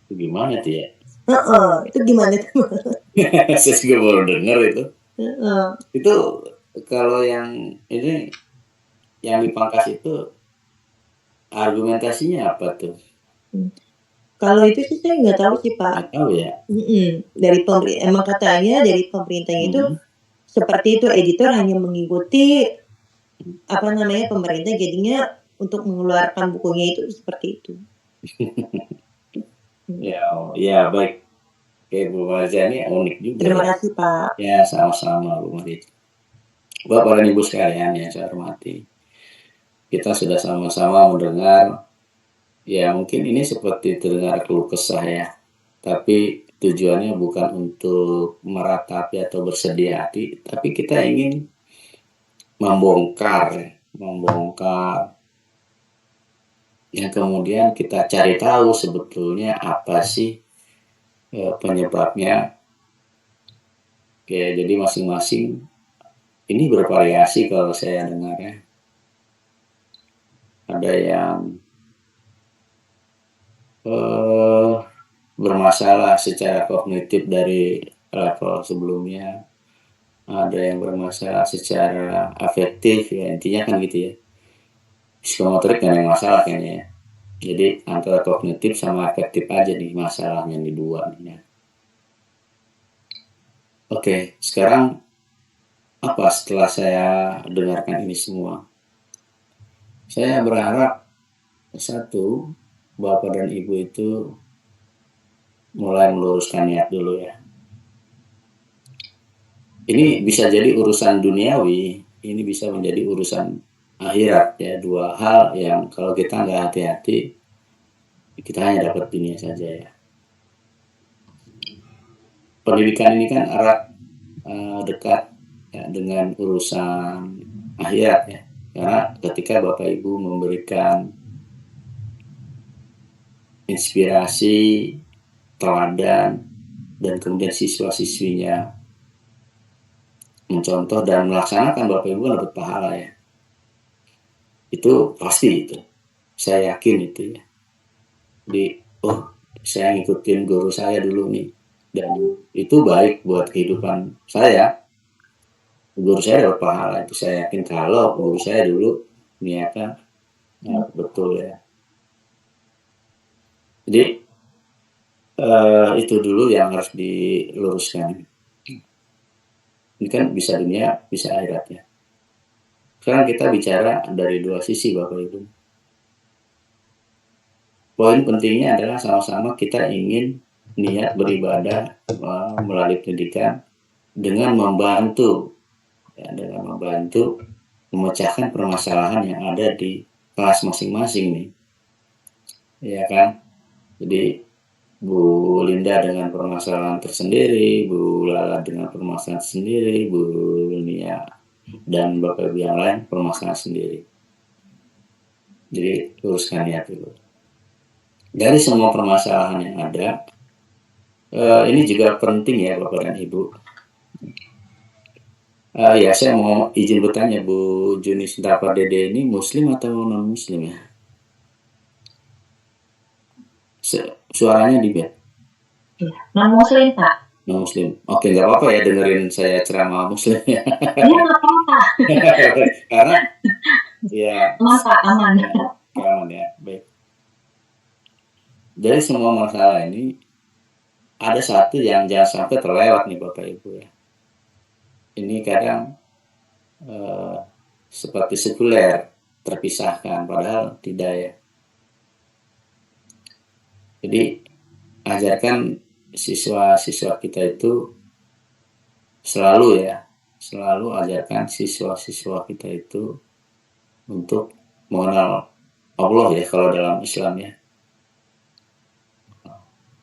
Itu gimana tuh ya? Itu gimana tuh? Saya juga baru dengar itu. Itu kalau yang ini yang dipangkas itu argumentasinya apa tuh? Kalau itu sih saya nggak tahu sih Pak. Nggak tahu ya. Dari pemerintah emang katanya dari pemerintahnya itu seperti itu, editor hanya mengikuti pemerintah, jadinya untuk mengeluarkan bukunya itu seperti itu. Ya baik. Oke Bu Mariza, ini unik juga. Terima kasih Pak. Ya sama-sama Bu Mariza. Bapak dan Ibu sekalian yang saya hormati, kita sudah sama-sama mendengar, ya mungkin ini seperti terdengar keluh kesah ya, tapi tujuannya bukan untuk meratapi atau bersedih hati, tapi kita ingin membongkar yang kemudian kita cari tahu sebetulnya apa sih penyebabnya. Oke, jadi masing-masing ini bervariasi kalau saya dengar ya. Ada yang bermasalah secara kognitif dari level sebelumnya, ada yang bermasalah secara afektif ya, intinya kan gitu ya. Psikomotorik kan yang masalah kayaknya ya. Jadi antara kognitif sama afektif aja nih masalahnya di dua nih ya. Oke, sekarang apa setelah saya dengarkan ini semua? Saya berharap satu, Bapak dan Ibu itu mulai meluruskan niat dulu ya. Ini bisa jadi urusan duniawi, ini bisa menjadi urusan akhirat ya. Dua hal yang kalau kita nggak hati-hati, kita hanya dapat dunia saja ya. Pendidikan ini kan erat dekat ya, dengan urusan akhirat ya. Karena ketika Bapak Ibu memberikan inspirasi, teladan, dan kemudian siswa-siswinya mencontoh dan melaksanakan, Bapak Ibu dapat pahala ya. Itu pasti itu. Saya yakin itu ya. Jadi, saya ngikutin guru saya dulu nih. Dan itu baik buat kehidupan saya. Guru saya dapat pahala. Itu saya yakin kalau guru saya dulu niatnya betul ya. Jadi, itu dulu yang harus diluruskan. Ini kan bisa dunia, bisa akhiratnya. Sekarang kita bicara dari dua sisi Bapak Ibu. Poin pentingnya adalah sama-sama kita ingin niat beribadah melalui pendidikan dengan membantu memecahkan permasalahan yang ada di kelas masing-masing nih. Ya kan? Jadi Bu Linda dengan permasalahan tersendiri, Bu Lala dengan permasalahan sendiri, Bu Nia dan Bapak Ibu yang lain permasalahan sendiri. Jadi luruskan niat dulu. Dari semua permasalahan yang ada, ini juga penting ya Bapak dan Ibu. Ya saya mau izin bertanya, Bu Juni Sintapa Dede ini Muslim atau non Muslim ya? Suaranya di bed. Non Muslim Pak. Non Muslim. Oke, nggak apa-apa ya dengerin saya ceramah Muslim ya. Iya nggak apa-apa. Karena ya aman. Aman ya, baik. Dari semua masalah ini ada satu yang jangan sampai terlewat nih Bapak Ibu ya. Ini kadang seperti sekuler, terpisahkan, padahal tidak ya. Jadi ajarkan siswa-siswa kita itu selalu ajarkan siswa-siswa kita itu untuk mengenal Allah ya kalau dalam Islam ya.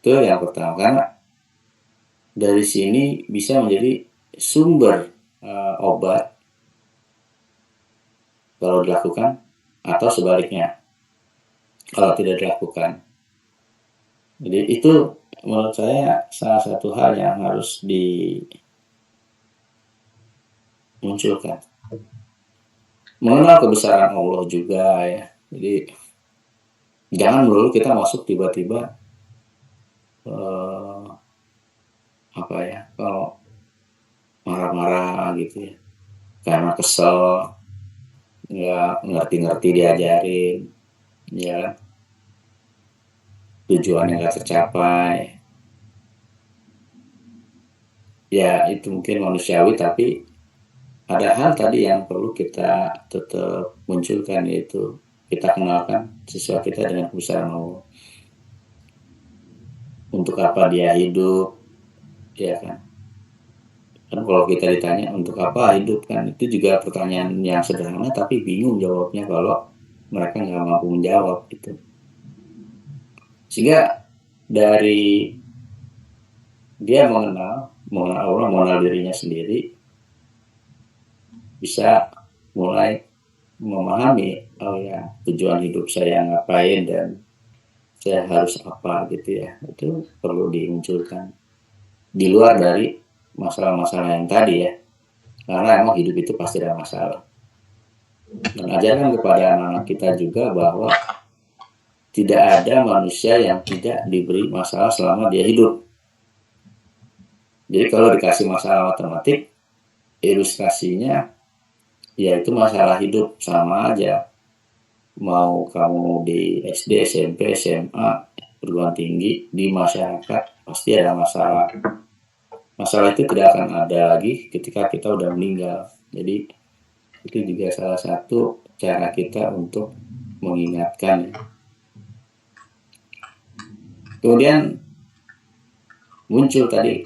Itu yang pertama, karena dari sini bisa menjadi sumber obat kalau dilakukan atau sebaliknya kalau tidak dilakukan. Jadi itu menurut saya salah satu hal yang harus dimunculkan. Mengenal kebesaran Allah juga ya. Jadi jangan melulu kita masuk tiba-tiba kalau marah-marah gitu ya, karena kesel, nggak ngerti-ngerti diajarin, ya tujuannya nggak tercapai, ya itu mungkin manusiawi, tapi ada hal tadi yang perlu kita tetap munculkan, yaitu kita kenalkan siswa kita dengan kebesaran Allah. Untuk apa dia hidup, ya kan? Kan kalau kita ditanya untuk apa hidup, kan itu juga pertanyaan yang sederhana tapi bingung jawabnya kalau mereka nggak mampu menjawab gitu. Sehingga dari dia mengenal Allah, mengenal dirinya sendiri, bisa mulai memahami, oh ya tujuan hidup saya ngapain dan saya harus apa gitu ya. Itu perlu dimunculkan di luar dari masalah-masalah yang tadi ya, karena emang hidup itu pasti ada masalah. Dan ajarkan kepada anak-anak kita juga bahwa tidak ada manusia yang tidak diberi masalah selama dia hidup. Jadi kalau dikasih masalah matematik, ilustrasinya yaitu masalah hidup, sama aja. Mau kamu di SD, SMP, SMA, perguruan tinggi, di masyarakat pasti ada masalah. masalah itu tidak akan ada lagi ketika kita udah meninggal. Jadi itu juga salah satu cara kita untuk mengingatkan. Kemudian muncul tadi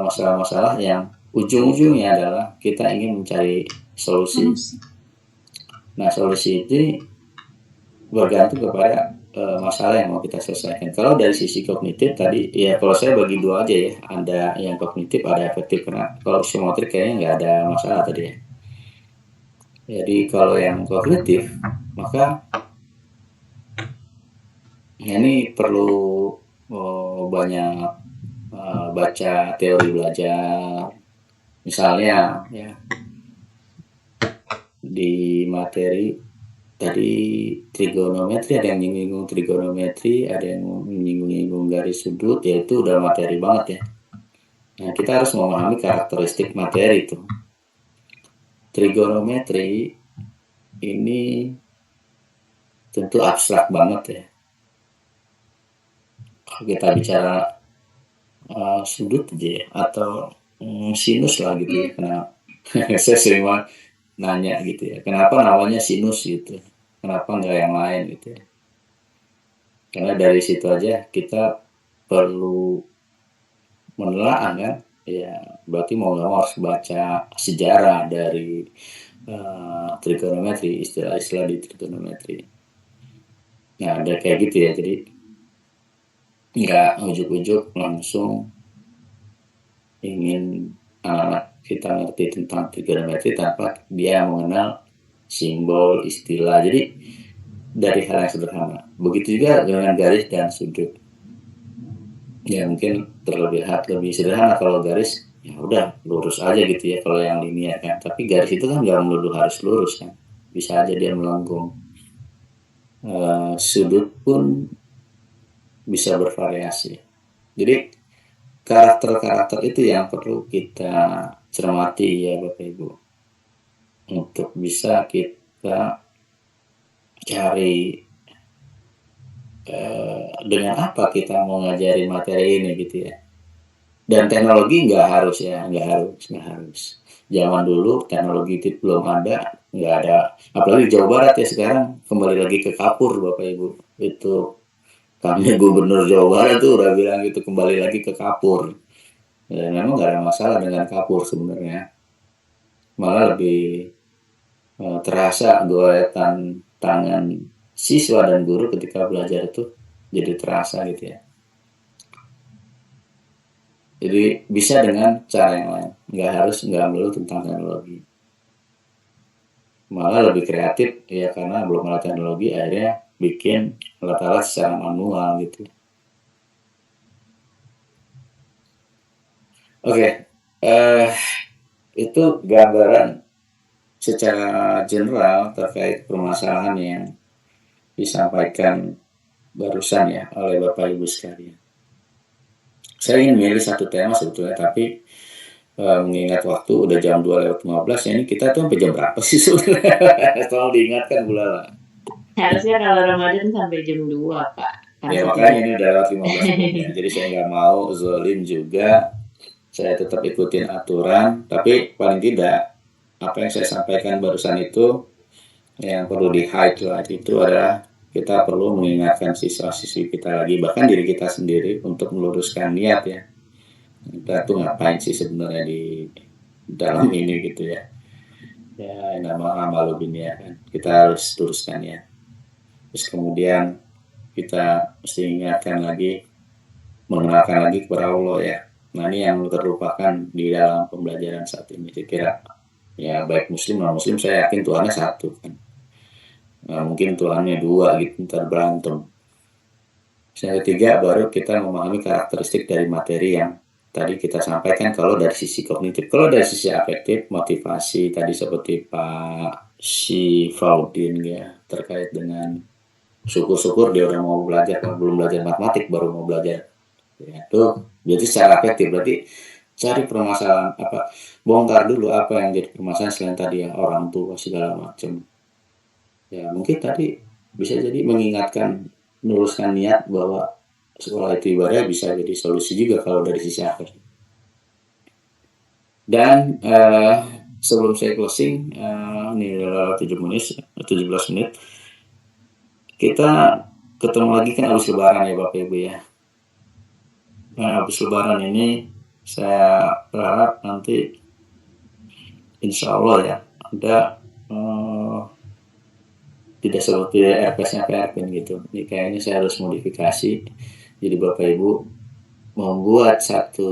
masalah-masalah yang ujung-ujungnya adalah kita ingin mencari solusi. Nah, solusi itu bergantung kepada masalah yang mau kita selesaikan. Kalau dari sisi kognitif tadi, ya kalau saya bagi dua aja ya, ada yang kognitif, ada efektif. Karena kalau psikomotorik kayaknya nggak ada masalah tadi ya. Jadi kalau yang kognitif, maka ini perlu banyak baca teori belajar. Misalnya ya di materi tadi trigonometri, ada yang menyinggung trigonometri, ada yang menyinggung garis sudut, ya itu udah materi banget ya. Nah, kita harus memahami karakteristik materi itu. Trigonometri ini tentu abstrak banget ya. Kalau kita bicara sudut aja ya, atau sinus lah gitu ya. Karena saya sering nanya gitu ya, kenapa namanya sinus gitu, kenapa nggak yang lain gitu ya. Karena dari situ aja kita perlu menelaah kan, ya berarti mau nggak mau harus baca sejarah dari trigonometri, istilah-istilah di trigonometri. Nah, ada kayak gitu ya, jadi nggak ujuk-ujuk langsung ingin anak kita ngerti tentang trigonometri tanpa dia mengenal simbol, istilah. Jadi dari hal yang sederhana. Begitu juga dengan garis dan sudut. Ya mungkin terlihat lebih sederhana kalau garis, ya udah lurus aja gitu ya kalau yang linear kan. Tapi garis itu kan nggak melulu harus lurus kan. Bisa aja dia melengkung. Sudut pun bisa bervariasi. Jadi karakter-karakter itu yang perlu kita cermati ya Bapak Ibu, untuk bisa kita cari dengan apa kita mau ngajarin materi ini gitu ya. Dan teknologi nggak harus ya, nggak harus. Zaman dulu teknologi itu belum ada, nggak ada. Apalagi di Jawa Barat ya sekarang kembali lagi ke kapur Bapak Ibu. Itu kami Gubernur Jawa Barat tuh udah bilang gitu, kembali lagi ke kapur. Ya, memang nggak ada masalah dengan kapur sebenarnya. Malah lebih terasa goretan tangan siswa dan guru ketika belajar itu jadi terasa gitu ya. Jadi bisa dengan cara yang lain, nggak melulu tentang teknologi. Malah lebih kreatif ya, karena belum ada teknologi akhirnya bikin alat-alat secara manual gitu. Oke, itu gambaran secara general terkait permasalahan yang disampaikan barusan ya oleh Bapak Ibu sekalian. Saya ingin milih satu tema sebetulnya, tapi mengingat waktu udah jam 2:15 ya, ini kita tuh sampai jam berapa sih sebenarnya? Tolong diingatkan Bu Lala. Harusnya kalau Ramadan sampai jam 2 Pak. Ya makanya ini udah lewat 15 menit. Jadi saya nggak mau zolim juga. Saya tetap ikutin aturan, tapi paling tidak apa yang saya sampaikan barusan itu yang perlu di-highlight itu adalah kita perlu mengingatkan siswa-siswi kita lagi, bahkan diri kita sendiri, untuk meluruskan niat ya. Kita tuh ngapain sih sebenarnya di dalam ini gitu ya. Ya nama amal ya kan. Kita harus luruskan ya. Terus kemudian kita mesti ingatkan lagi, mengenalkan lagi kepada Allah ya. Nah ini yang terlupakan di dalam pembelajaran saat ini. Saya kira ya baik muslim non muslim, saya yakin Tuhannya satu kan. Nah, mungkin Tuhannya dua gitu, ntar berantem. Yang ketiga baru kita memahami karakteristik dari materi yang tadi kita sampaikan kalau dari sisi kognitif. Kalau dari sisi afektif, motivasi tadi seperti Pak Syifraudin ya, terkait dengan syukur-syukur dia udah mau belajar, kalau belum belajar matematik baru mau belajar. Ya, itu jadi secara afektif, berarti cari permasalahan apa, bongkar dulu apa yang jadi permasalahan selain tadi yang orang tua segala macam. Ya mungkin tadi bisa jadi mengingatkan, meluruskan niat bahwa sekolah itu ibadah bisa jadi solusi juga kalau dari sisi akhir. Dan sebelum saya closing, ini adalah 17 menit, kita ketemu lagi kan habis lebaran ya Bapak Ibu ya. Nah, habis lebaran ini saya berharap nanti insya Allah ya ada tidak seperti RPS-nya Erpin gitu. Ini kayaknya saya harus modifikasi. Jadi Bapak Ibu membuat satu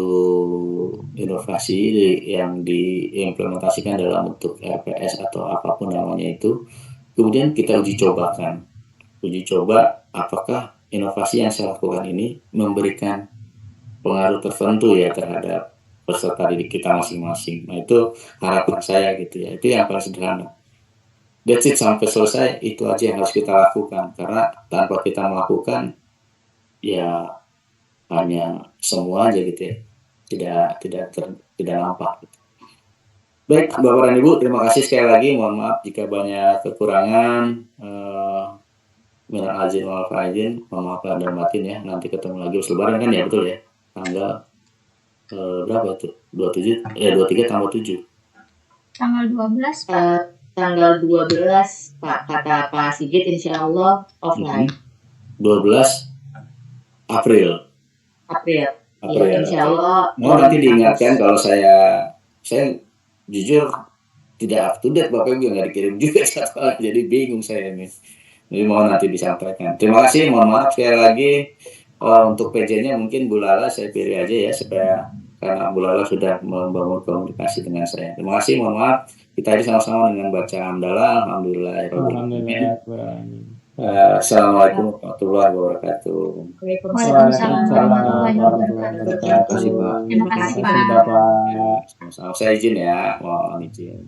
inovasi yang diimplementasikan dalam bentuk RPS atau apapun namanya itu, kemudian kita uji cobakan. Uji coba apakah inovasi yang saya lakukan ini memberikan pengaruh tertentu ya terhadap peserta didik kita masing-masing. Nah itu harapan saya gitu ya. Itu yang paling sederhana. That's it, sampai selesai itu aja yang harus kita lakukan, karena tanpa kita melakukan ya hanya semua aja gitu ya, tidak nampak gitu. Baik Bapak dan Ibu, terima kasih sekali lagi, mohon maaf jika banyak kekurangan, minal aizin wal faizin, mohon maaf dan batin ya. Nanti ketemu lagi lebaran kan ya, betul ya, tanggal berapa itu, 23 tambah 7 Tanggal 12 Pak. Tanggal 12 Pak, kata Pak Sigit insya Allah offline. 12 April. Ya, insya Allah. Mau nanti diingatkan kalau saya jujur tidak up to date Bapak Ibu, nggak dikirim juga jadi bingung saya ini. Jadi mohon nanti disampaikan. Terima kasih, mohon maaf sekali lagi. Untuk PJ-nya mungkin Bu Lala saya pilih aja ya, supaya karena Bu Lala sudah membangun komunikasi dengan saya. Terima kasih, mohon maaf. Kita ini sama-sama dengan baca hamdalah. Alhamdulillah. Assalamualaikum warahmatullahi wabarakatuh. Waalaikumsalam warahmatullahi wabarakatuh. Terima kasih Pak. Terima kasih Pak. Saya izin ya, mohon izin.